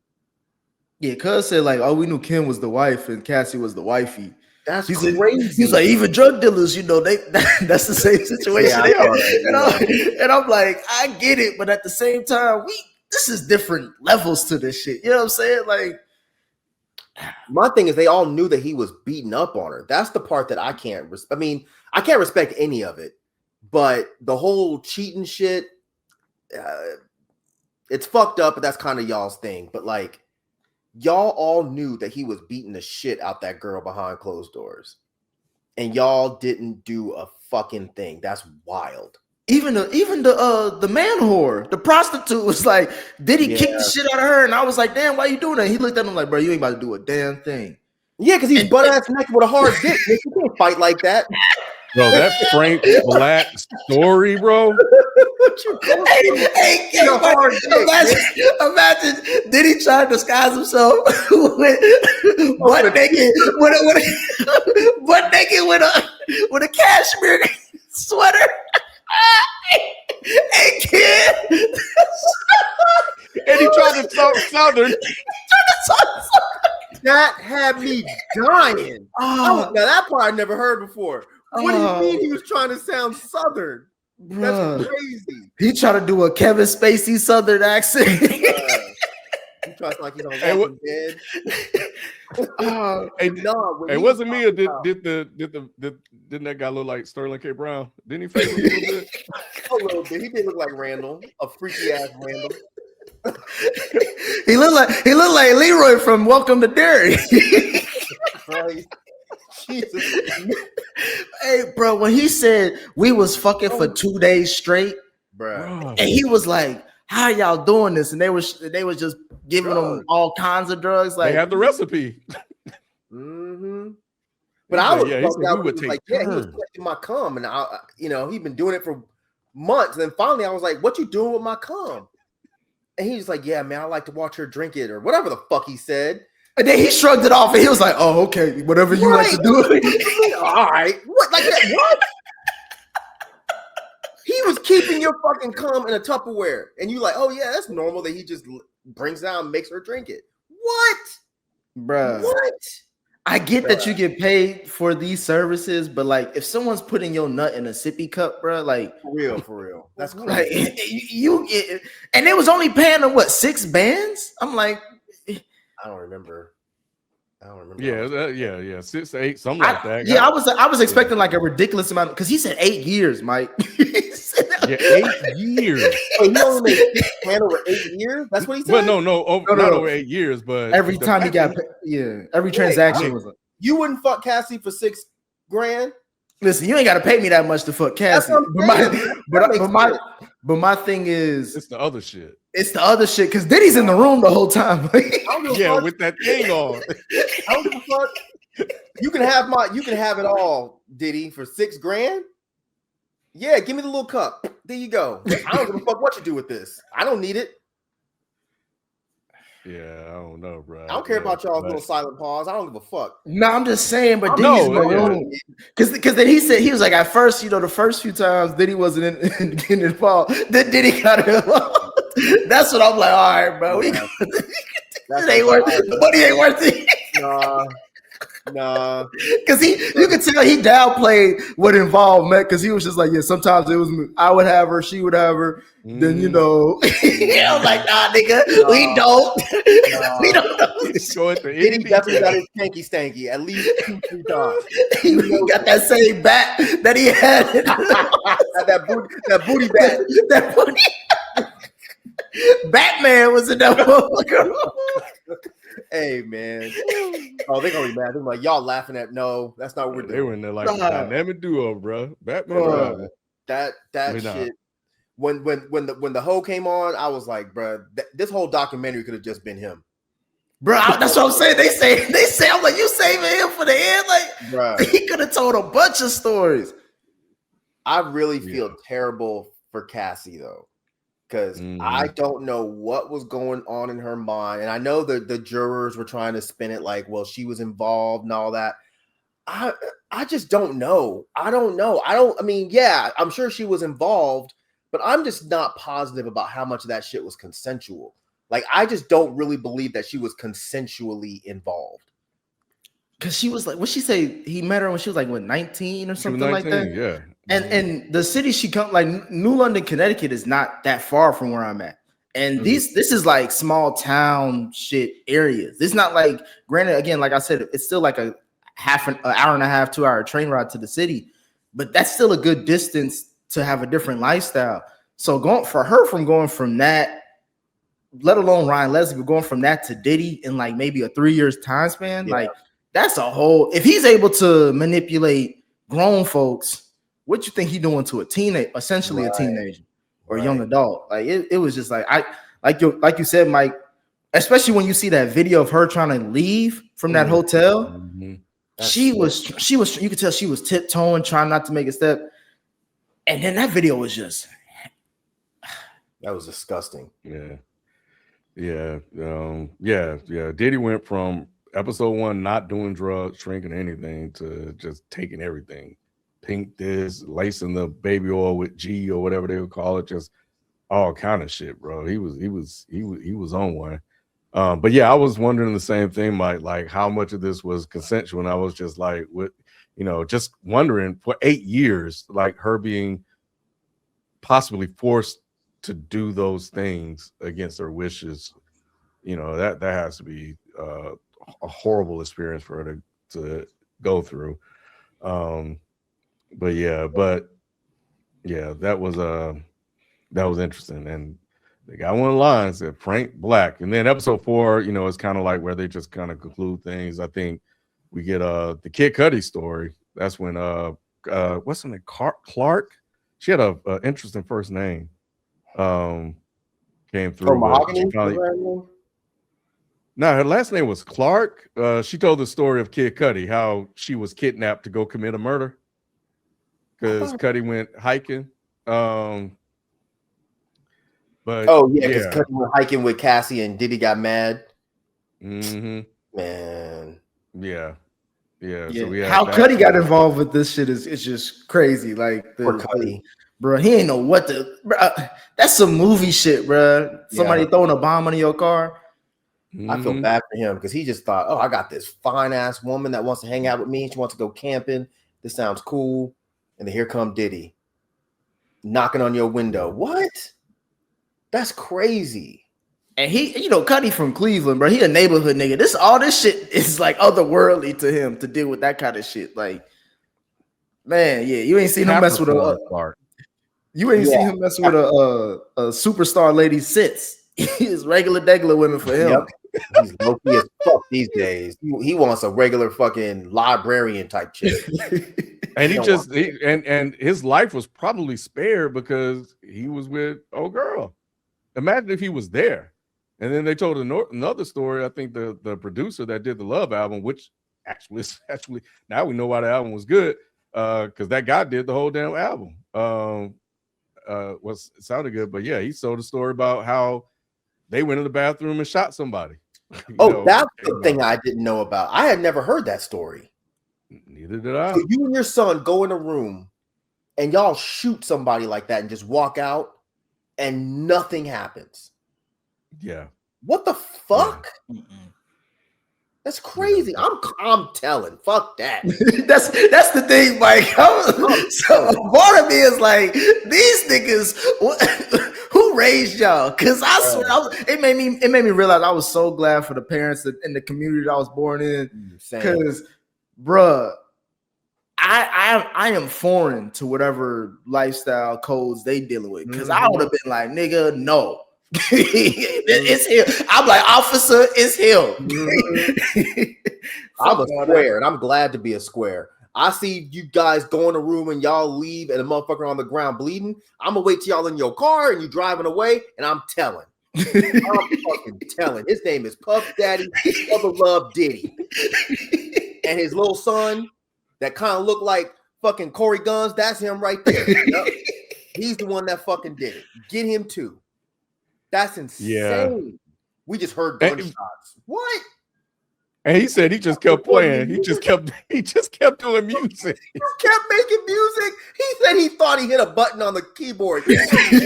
Yeah, cuz said we knew Kim was the wife and Cassie was the wifey. That's crazy. He's like, even drug dealers, that's the same situation. And I'm like, I get it, but at the same time, this is different levels to this shit. You know what I'm saying? Like, my thing is, they all knew that he was beating up on her. That's the part that I can't. I can't respect any of it. But the whole cheating shit, it's fucked up. But that's kind of y'all's thing. But y'all all knew that he was beating the shit out that girl behind closed doors. and y'all didn't do a fucking thing. That's wild. Even the man whore, the prostitute was like, Diddy kicked the shit out of her, and I was like, damn, why you doing that? He looked at him like, bro, you ain't about to do a damn thing. Yeah, because he's butt ass naked with a hard dick. You can't fight like that. Bro, that Frank Black story, bro. Hey, imagine Diddy trying to disguise himself with butt naked with a cashmere sweater. Hey, kid. And he tried to talk Southern. That had me dying. Now that part I never heard before. What do you mean he was trying to sound Southern? That's crazy. He tried to do a Kevin Spacey Southern accent. He tries to like he's on Walking Dead. It wasn't me. Or didn't that guy look like Sterling K. Brown? Didn't he fake a little bit? A little bit. He did look like Randall, a freaky ass Randall. He looked like Leroy from Welcome to Derry. Right. Jesus. Hey, bro, when he said we was fucking for 2 days straight, bro, and he was like, "How are y'all doing this?" And they was just giving them all kinds of drugs. Like they had the recipe. Mm-hmm. But I was he was collecting my cum, and he'd been doing it for months. And then finally, I was like, "What you doing with my cum?" And he was like, "Yeah, man, I like to watch her drink it," or whatever the fuck he said. And then he shrugged it off, and he was like, "Oh, okay, whatever you like to do." All right, what like that? What? He was keeping your fucking cum in a Tupperware, and you like, oh yeah, that's normal that he just brings it out and makes her drink it. What, bro? What? I get that you get paid for these services, but like, if someone's putting your nut in a sippy cup, bro, like for real, that's crazy. Like, and it was only paying them what, 6 bands? I'm like, I don't remember. Yeah, 6, 8, something like that. Yeah, I was expecting like a ridiculous amount because he said 8 years, Mike. Yeah, 8 years. Wait, he only made 6 grand over 8 years. That's what he said. But not over 8 years. But every time he got, every transaction was. You wouldn't fuck Cassie for 6 grand. Listen, you ain't got to pay me that much to fuck Cassie. But my thing is, it's the other shit. It's the other shit because Diddy's in the room the whole time. Yeah, with that thing on. I don't give a fuck. You can have it all, Diddy, for 6 grand. Yeah, give me the little cup. There you go. I don't give a fuck what you do with this. I don't need it. Yeah, I don't know, bro. I don't care about y'all's little silent pause. I don't give a fuck. No, I'm just saying, but Diddy's in the room. Because then he said, he was like, at first, the first few times Diddy wasn't getting involved. Then Diddy got involved. That's what I'm like, all right, bro. It ain't worth it. The money ain't worth it. Nah. Because you could tell he downplayed what involved Matt because he was just like, yeah, sometimes it was I would have her, she would have her. Then, I'm like, nah, nigga, we don't. We don't know. Diddy definitely got his stanky at least 2-3 times. He got that same bat that he had. that booty bat. That booty. Batman was in that motherfucker. Hey man, oh they're gonna be mad. They're like, y'all laughing at that's not what we're doing. They were in there like a dynamic duo, bro. Batman, that shit. When the hoe came on, I was like, bro, this whole documentary could have just been him, bro. That's what I'm saying. They say, I'm like, you saving him for the end, like, bro. He could have told a bunch of stories. I really feel terrible for Cassie though. Because I don't know what was going on in her mind. And I know that the jurors were trying to spin it like, well, she was involved and all that. I just don't know. I mean, yeah, I'm sure she was involved, but I'm just not positive about how much of that shit was consensual. Like, I just don't really believe that she was consensually involved. Because she was like, what she say? He met her when she was like, what, 19 or something 19, like that? Yeah. And the city she come like New London, Connecticut is not that far from where I'm at. And this is like small town shit areas. It's not like, granted, again, like I said, it's still like an hour and a half, 2 hour train ride to the city, but that's still a good distance to have a different lifestyle. So going from that, let alone Ryan Leslie, going from that to Diddy in like maybe a 3 years time span, like that's a whole. If he's able to manipulate grown folks, what you think he doing to a teenager, essentially a teenager or a young adult? Like it was just like like you said, Mike. Especially when you see that video of her trying to leave from that hotel, she was you could tell she was tiptoeing, trying not to make a step, and then that video was just that was disgusting. Yeah. Diddy went from episode 1 not doing drugs, drinking anything, to just taking everything. Pink this, lacing the baby oil with G or whatever they would call it, just all kind of shit, bro. He was on one. But yeah, I was wondering the same thing, Mike, like how much of this was consensual. And I was just like, what, just wondering for 8 years, like her being possibly forced to do those things against her wishes, that has to be a horrible experience for her to go through. But yeah, that was interesting. And they got one line said Frank Black, and then episode 4, it's kind of like where they just kind of conclude things. I think we get the Kid Cudi story. That's when what's her name, Clark? She had a interesting first name. Came through. No, her last name was Clark. She told the story of Kid Cudi, how she was kidnapped to go commit a murder because Cudi went hiking. But because Cudi went hiking with Cassie and Diddy got mad. Man. Yeah. So how Cudi got involved with this shit is just crazy. Like Cudi. Bro, he ain't know what to. Bro, that's some movie shit, bro. Somebody throwing a bomb into your car. I feel bad for him because he just thought, I got this fine ass woman that wants to hang out with me. She wants to go camping. This sounds cool. And then here come Diddy knocking on your window. What? That's crazy. And he, Cudi from Cleveland, bro. He a neighborhood nigga. All this shit is like otherworldly to him to deal with that kind of shit. Like, man, you ain't seen him mess with a. You ain't seen him mess with a superstar lady since. He's regular women for him. Yep. He's low-key as fuck these days. He wants a regular fucking librarian type chick. And and his life was probably spared because he was with old girl. Imagine if he was there. And then they told another story. I think the producer that did the Love album, which actually now we know why the album was good, because that guy did the whole damn album. It sounded good, but yeah, he told a story about how they went in the bathroom and shot somebody. That's the thing I didn't know about. I had never heard that story. Neither did I. So you and your son go in a room and y'all shoot somebody like that and just walk out and nothing happens. Yeah. What the fuck? Yeah. That's crazy. I'm telling. Fuck that. that's the thing, Mike. So part of me is like, these niggas, who raised y'all? Because I swear, it made me realize I was so glad for the parents in the community that I was born in. Because, bruh, I am foreign to whatever lifestyle codes they dealing with. Because I would have been like, nigga, no. It's him. I'm like, officer, it's him. I'm a square, and I'm glad to be a square. I see you guys go in a room and y'all leave, and a motherfucker on the ground bleeding. I'm gonna wait till y'all in your car and you driving away, and I'm telling. I'm fucking telling. His name is Puff Daddy, Mother Love Diddy, and his little son that kind of looked like fucking Corey Guns. That's him right there. Yep. He's the one that fucking did it. Get him too. That's insane. Yeah. We just heard gunshots. What? And he said he just kept playing. He just kept doing music. He kept making music. He said he thought he hit a button on the keyboard. You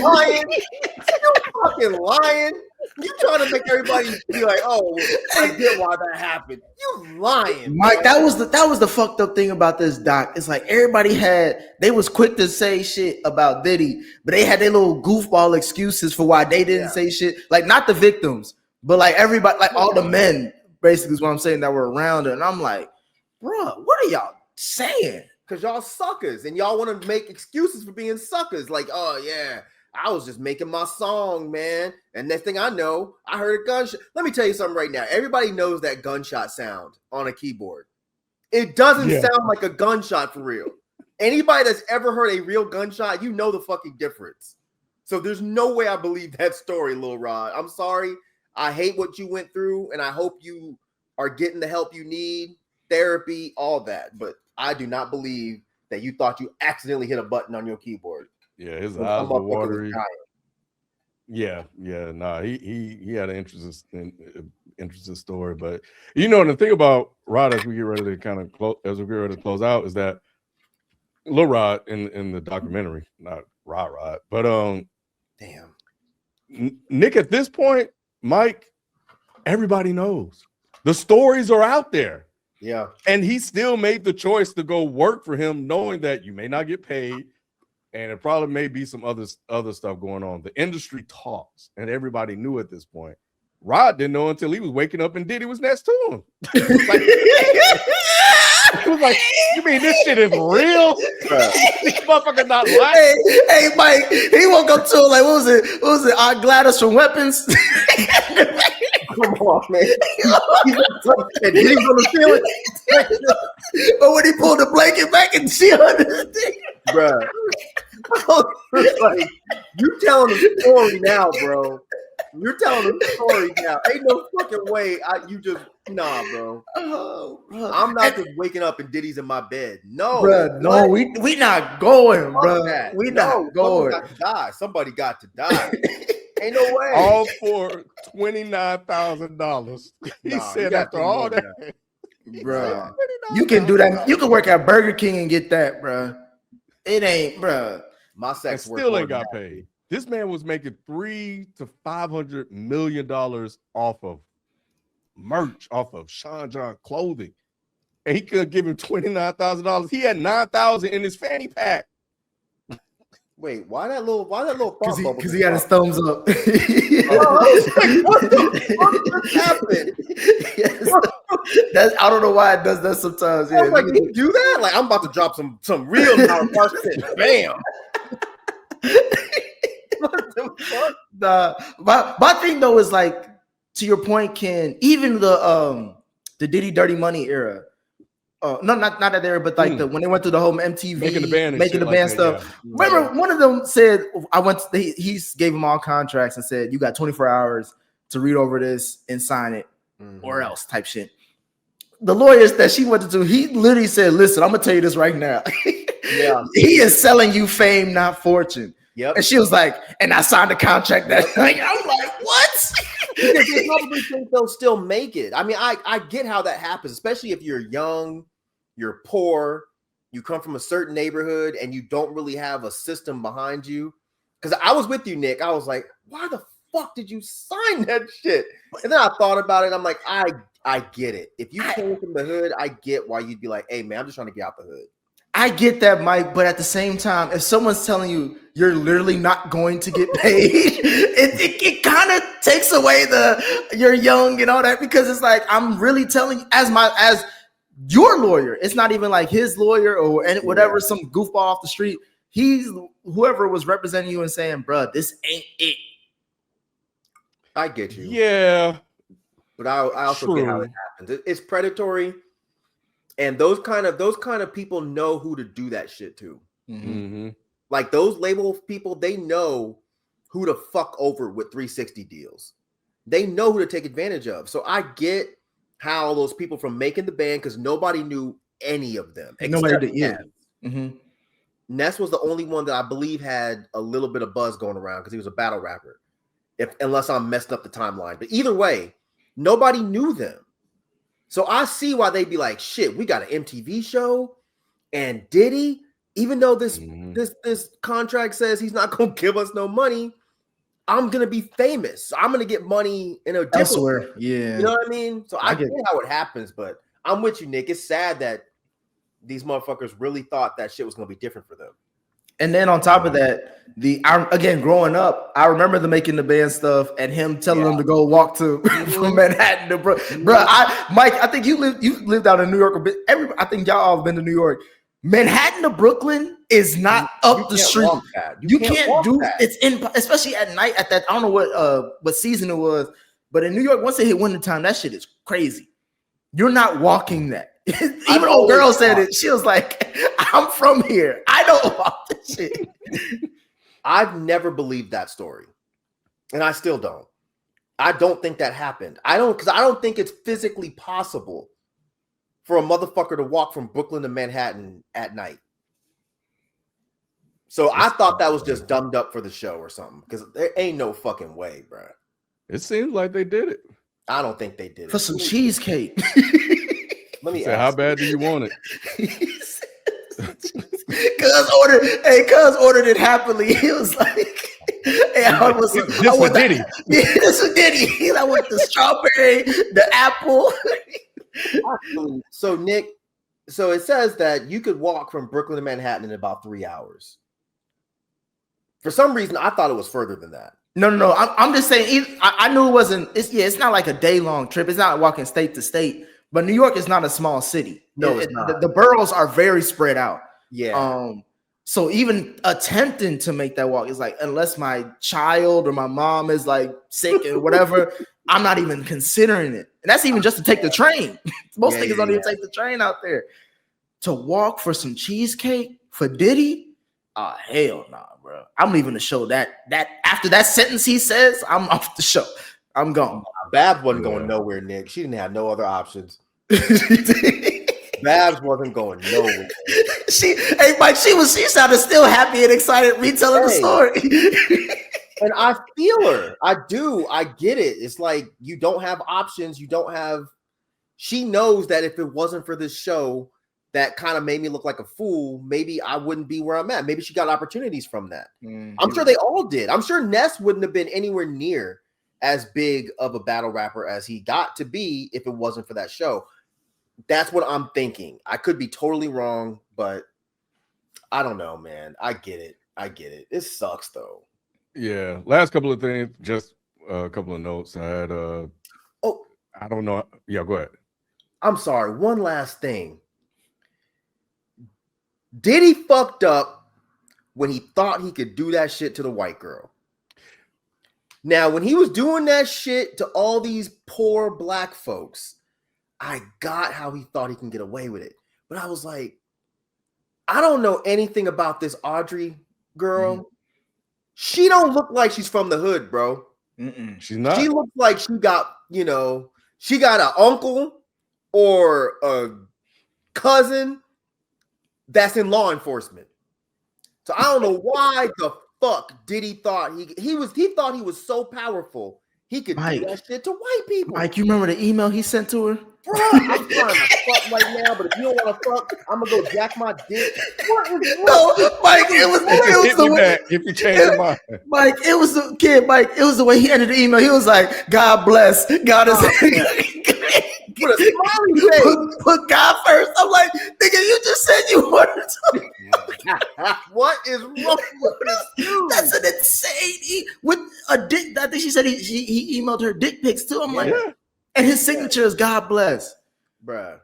lying. You fucking lying. You trying to make everybody be like, oh, I get why that happened. You lying. Mike, that was the fucked up thing about this doc. It's like they was quick to say shit about Diddy, but they had their little goofball excuses for why they didn't say shit. Like, not the victims, but like everybody, like all the men, basically is what I'm saying, that were around her. And I'm like, bro, what are y'all saying? Because y'all suckers and y'all want to make excuses for being suckers. Like, oh yeah, I was just making my song, man. And next thing I know, I heard a gunshot. Let me tell you something right now. Everybody knows that gunshot sound on a keyboard. It doesn't sound like a gunshot for real. Anybody that's ever heard a real gunshot, you know the fucking difference. So there's no way I believe that story, Lil Rod. I'm sorry. I hate what you went through, and I hope you are getting the help you need, therapy, all that. But I do not believe that you thought you accidentally hit a button on your keyboard. Yeah, his eyes were watery. Yeah, nah, he had an interesting story. But you know, the thing about Rod, as we get ready to kind of close out, is that Lil Rod in the documentary, not Rod, but damn, Nick, at this point, Mike, everybody knows the stories are out there. Yeah, and he still made the choice to go work for him, knowing that you may not get paid. And it probably may be some other stuff going on. The industry talks, and everybody knew at this point. Rod didn't know until he was waking up and Diddy was next to him. He was like, you mean this shit is real? These motherfuckers not lying. Hey, Mike, he woke up to like, what was it? Aunt Gladys from Weapons? Come on, man. And Diddy was on the ceiling. But when he pulled the blanket back and she under the thing. Bruh. Like, you telling the story now, bro. You're telling the story now. Ain't no fucking way. Nah, bro. Oh, bro. I'm not just waking up and Diddy's in my bed. No, bro. No, we not going, bro. We not going. Somebody got to die. Ain't no way. All for $29,000. He said after all that, bro. You can do that. You can work at Burger King and get that, bro. It ain't, bro. My sex work still ain't got paid. This man was making $300 to $500 million off of merch, off of Sean John clothing, and he could give him $29,000. He had $9,000 in his fanny pack. Wait, why that little because he had his thumbs up. What the fuck just happened? Yes. I don't know why it does that sometimes. Yeah, like, did you do that? Like, I'm about to drop some real shit. Bam. What the fuck? My thing though is like, to your point, Ken, even the Diddy Dirty Money era. No, not that era, but like when they went through the whole MTV making the band like stuff. Yeah. Remember, one of them said, he gave them all contracts and said, you got 24 hours to read over this and sign it, or else type shit. The lawyers that she went to, he literally said, listen, I'm gonna tell you this right now. Yeah, he is selling you fame, not fortune. Yep. And she was like, and I signed a contract that night. I'm like, what? Because they probably think they'll still make it. I mean, I get how that happens, especially if you're young, you're poor, you come from a certain neighborhood, and you don't really have a system behind you. Because I was with you, Nick. I was like, why the fuck did you sign that shit? And then I thought about it. I'm like, I get it. If you came from the hood, I get why you'd be like, hey, man, I'm just trying to get out the hood. I get that, Mike, but at the same time, if someone's telling you you're literally not going to get paid, it kind of takes away you're young and all that, because it's like, I'm really telling you as your lawyer. It's not even like his lawyer or whatever, some goofball off the street. He's whoever was representing you and saying, bro, this ain't it. I get you. Yeah. But I also get how it happens. It's predatory. And those kind of people know who to do that shit to. Mm-hmm. Like those label people, they know who to fuck over with 360 deals. They know who to take advantage of. So I get how those people from Making the Band, because nobody knew any of them. Nobody did, yeah. Mm-hmm. Ness was the only one that I believe had a little bit of buzz going around because he was a battle rapper. Unless I'm messing up the timeline. But either way, nobody knew them. So I see why they'd be like, shit, we got an MTV show and Diddy, even though this contract says he's not going to give us no money, I'm going to be famous. So I'm going to get money in a different way. Yeah. You know what I mean? So I get how it happens, but I'm with you, Nick. It's sad that these motherfuckers really thought that shit was going to be different for them. And then on top of that, again, growing up, I remember the Making the Band stuff and him telling them to go walk to from Manhattan to Brooklyn. Bro, Mike, I think you lived out in New York a bit. I think y'all all have been to New York. Manhattan to Brooklyn is not up the street. You can't do that. It's especially at night at that. I don't know what season it was, but in New York, once it hit wintertime, that shit is crazy. You're not walking that. Even old girl said it. She was like, I'm from here. I don't want this shit. I've never believed that story, and I still don't. I don't think that happened. I don't think it's physically possible for a motherfucker to walk from Brooklyn to Manhattan at night. So I thought that was just dumbed up for the show or something, because there ain't no fucking way, bro. It seems like they did it. I don't think they did it. For some cheesecake. Let me Say, ask how bad do you want it? Cuz ordered it happily. He was like, hey, I was This for Diddy. Yeah, this for Diddy. I want the strawberry, the apple. you. So Nick, so it says that you could walk from Brooklyn to Manhattan in about 3 hours. For some reason, I thought it was further than that. No. I'm just saying. I knew it wasn't. It's not like a day long trip. It's not walking state to state. But New York is not a small city. No, it's not. The boroughs are very spread out. Yeah. So even attempting to make that walk is like, unless my child or my mom is like sick or whatever, I'm not even considering it. And that's even just to take the train. Most niggas don't even take the train out there. To walk for some cheesecake for Diddy? Oh, hell nah, bro. I'm leaving the show. That after that sentence he says, I'm off the show. I'm gone. Babs wasn't going nowhere, Nick. She didn't have no other options. Babs wasn't going nowhere. She sounded still happy and excited retelling the story. And I feel her. I do. I get it. It's like you don't have options. She knows that if it wasn't for this show that kind of made me look like a fool, maybe I wouldn't be where I'm at. Maybe she got opportunities from that. I'm sure they all did. I'm sure Ness wouldn't have been anywhere near as big of a battle rapper as he got to be if it wasn't for that show. That's what I'm thinking. I could be totally wrong, but I don't know, man. I get it. It sucks though. Yeah. Last couple of things, just a couple of notes. I had I don't know. Yeah, go ahead. I'm sorry. One last thing. Diddy fucked up when he thought he could do that shit to the white girl. Now, when he was doing that shit to all these poor black folks, I got how he thought he can get away with it. But I was like, I don't know anything about this Audrey girl. Mm-hmm. She don't look like she's from the hood, bro. She's not. She looks like she got an uncle or a cousin that's in law enforcement. So I don't know why the fuck Diddy thought he thought he was so powerful he could do that shit to white people. Mike, you remember the email he sent to her? Bro, I'm trying to fuck right now, but if you don't want to fuck, I'm gonna go jack my dick. What is no, Mike, it was the way. If you change your mind, Mike, it was the kid. Mike, it was the way he ended the email. He was like, "God bless, God is." Put a smiley face. Put God first. I'm like, nigga, you just said you wanted to. What is wrong with this dude? That's an insane. With a dick, I think she said he emailed her dick pics too. I'm like, and his signature is God bless, bruh.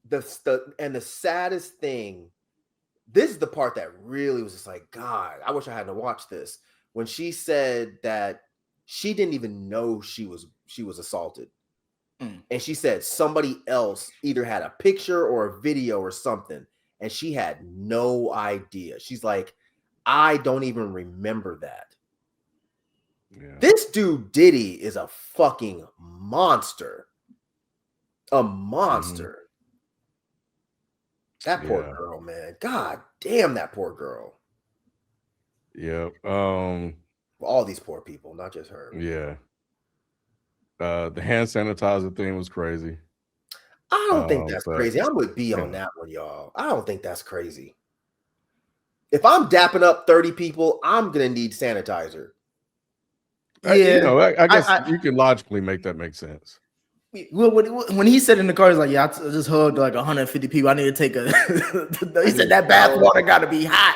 The saddest thing. This is the part that really was just like, God, I wish I hadn't watched this. When she said that she didn't even know she was assaulted. And she said somebody else either had a picture or a video or something, and she had no idea. She's like, I don't even remember that. Yeah. This dude Diddy is a fucking monster. A monster. That poor girl, man. God damn, that poor girl. Yeah. All these poor people, not just her. Yeah. The hand sanitizer thing was crazy. I don't think that's crazy. I'm with B on that one, y'all. I don't think that's crazy. If I'm dapping up 30 people, I'm gonna need sanitizer. I guess you can logically make that make sense. Well, when he said in the car, he's like, "Yeah, I just hugged like 150 people. I need to take a." He said that bath water got to be hot.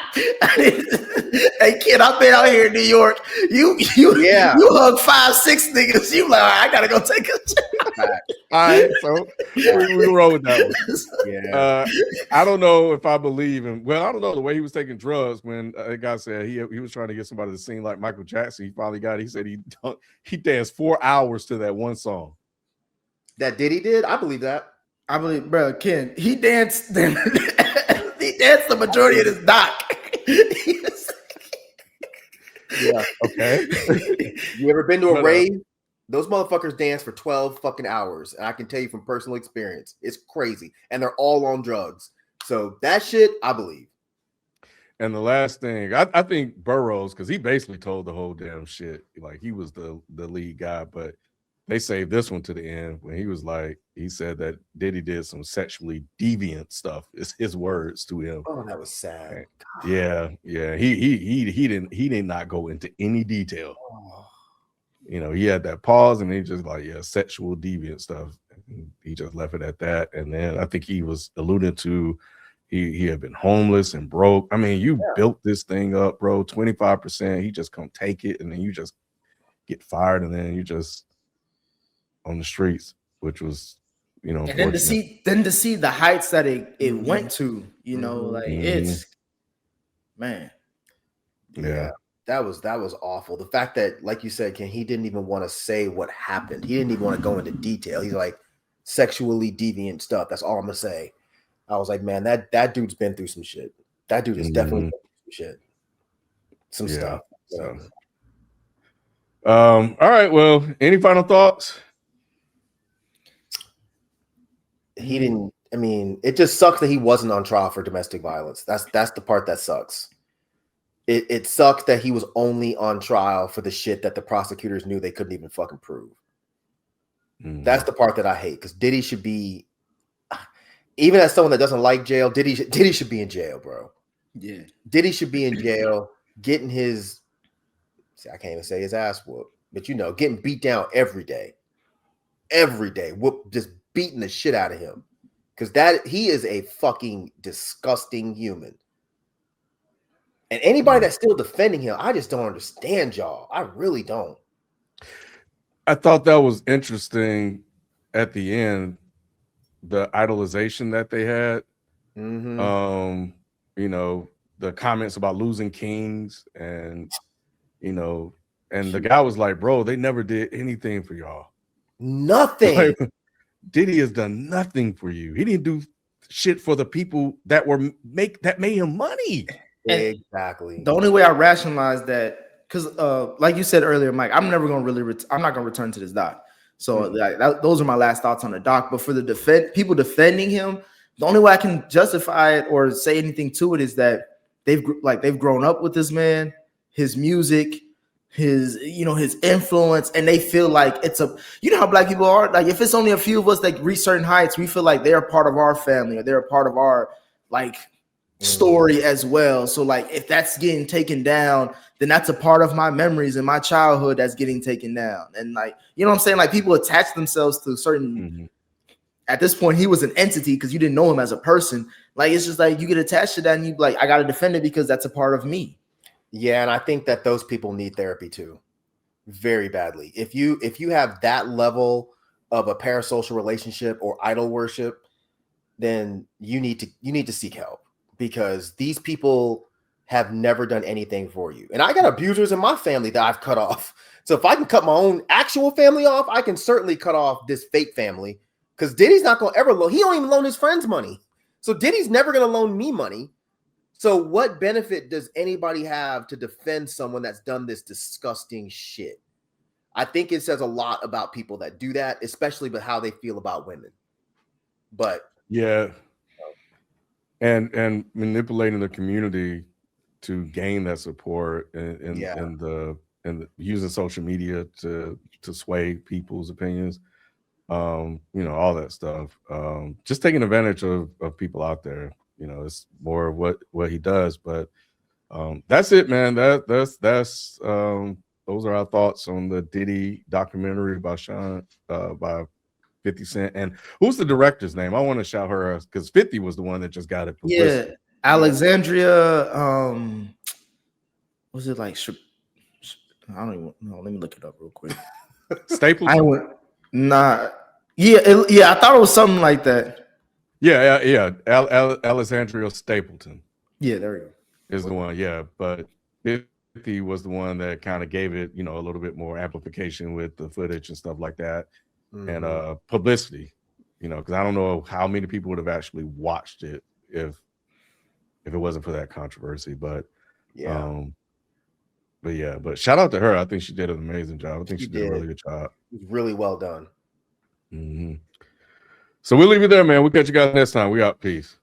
Hey kid, I've been out here in New York. You hug 5-6 niggas. You like, I gotta go take a. All right, so we roll with that one. Yeah. I don't know if I believe him. Well, I don't know the way he was taking drugs when a guy said he was trying to get somebody to sing like Michael Jackson. He finally got it. He said he danced 4 hours to that one song. That Diddy did? I believe that. I believe, bro, Ken, he danced. danced the majority of this doc. Yeah. Okay. You ever been to a No. rave? Those motherfuckers dance for 12 fucking hours. And I can tell you from personal experience, it's crazy. And they're all on drugs. So that shit, I believe. And the last thing, I think Burroughs, because he basically told the whole damn shit. Like he was the lead guy, but they saved this one to the end when he was like, he said that Diddy did some sexually deviant stuff. It's his words to him. Oh, that was sad. Yeah. He did not go into any detail. Oh. You know, he had that pause and he just like, yeah, sexual deviant stuff. And he just left it at that. And then I think he was alluding to he had been homeless and broke. I mean, you built this thing up, bro. 25%. He just come take it, and then you just get fired, and then you just on the streets, which was, you know, And then to see the heights that it went to, you know, like it's man. Yeah. That was awful. The fact that, like you said, Ken, he didn't even want to say what happened. He didn't even want to go into detail. He's like, sexually deviant stuff. That's all I'm gonna say. I was like, man, that dude's been through some shit. That dude is definitely been through some shit. Some stuff. So. All right. Well, any final thoughts? He didn't. I mean, it just sucks that he wasn't on trial for domestic violence. That's the part that sucks. It sucks that he was only on trial for the shit that the prosecutors knew they couldn't even fucking prove. That's the part that I hate, because Diddy should be, even as someone that doesn't like jail, Diddy should be in jail, bro. Yeah. Diddy should be in jail, getting his, I can't even say his ass whooped, but you know, getting beat down every day, just beating the shit out of him, because he is a fucking disgusting human. And anybody that's still defending him, I just don't understand, y'all. I really don't. I thought that was interesting at the end, the idolization that they had. You know, the comments about losing kings, and you know, and the guy was like, bro, they never did anything for y'all. Nothing. Like, Diddy has done nothing for you. He didn't do shit for the people that made him money. Exactly. The only way I rationalize that, because like you said earlier, Mike, I'm not gonna return to this doc. So those are my last thoughts on the doc. But for the people defending him, the only way I can justify it or say anything to it is that they've grown up with this man, his music, his influence, and they feel like it's how black people are. Like, if it's only a few of us that reach certain heights, we feel like they're a part of our family, or they're a part of our story as well. So like, if that's getting taken down, then that's a part of my memories and my childhood that's getting taken down. And like, you know what I'm saying? Like, people attach themselves to certain at this point, he was an entity because you didn't know him as a person. Like, it's just like you get attached to that and you like, I gotta defend it because that's a part of me. Yeah, and I think that those people need therapy too, very badly. If you have that level of a parasocial relationship or idol worship, then you need to seek help, because these people have never done anything for you. And I got abusers in my family that I've cut off. So if I can cut my own actual family off, I can certainly cut off this fake family, because Diddy's not going to ever loan. He don't even loan his friends money. So Diddy's never going to loan me money. So what benefit does anybody have to defend someone that's done this disgusting shit? I think it says a lot about people that do that, especially with how they feel about women. But yeah, and manipulating the community to gain that support, and using social media to sway people's opinions, you know, all that stuff. Just taking advantage of people out there. You know, it's more of what he does. But that's it, man. That's those are our thoughts on the Diddy documentary about Sean by 50 Cent. And who's the director's name? I want to shout her out, because 50 was the one that just got it. Yeah, Alexandria. Was it like? I don't even know. Let me look it up real quick. Stapleton. I thought it was something like that. Yeah. Alexandria Stapleton. Yeah, there we go. Is the one, yeah. But 50 was the one that kind of gave it, you know, a little bit more amplification with the footage and stuff like that, and publicity. You know, because I don't know how many people would have actually watched it if if it wasn't for that controversy. But Yeah, but shout out to her. I think she did an amazing job. I think She she did a really did. good job. it was really well done. So we'll leave you there, man. We'll catch you guys next time. We out. Peace.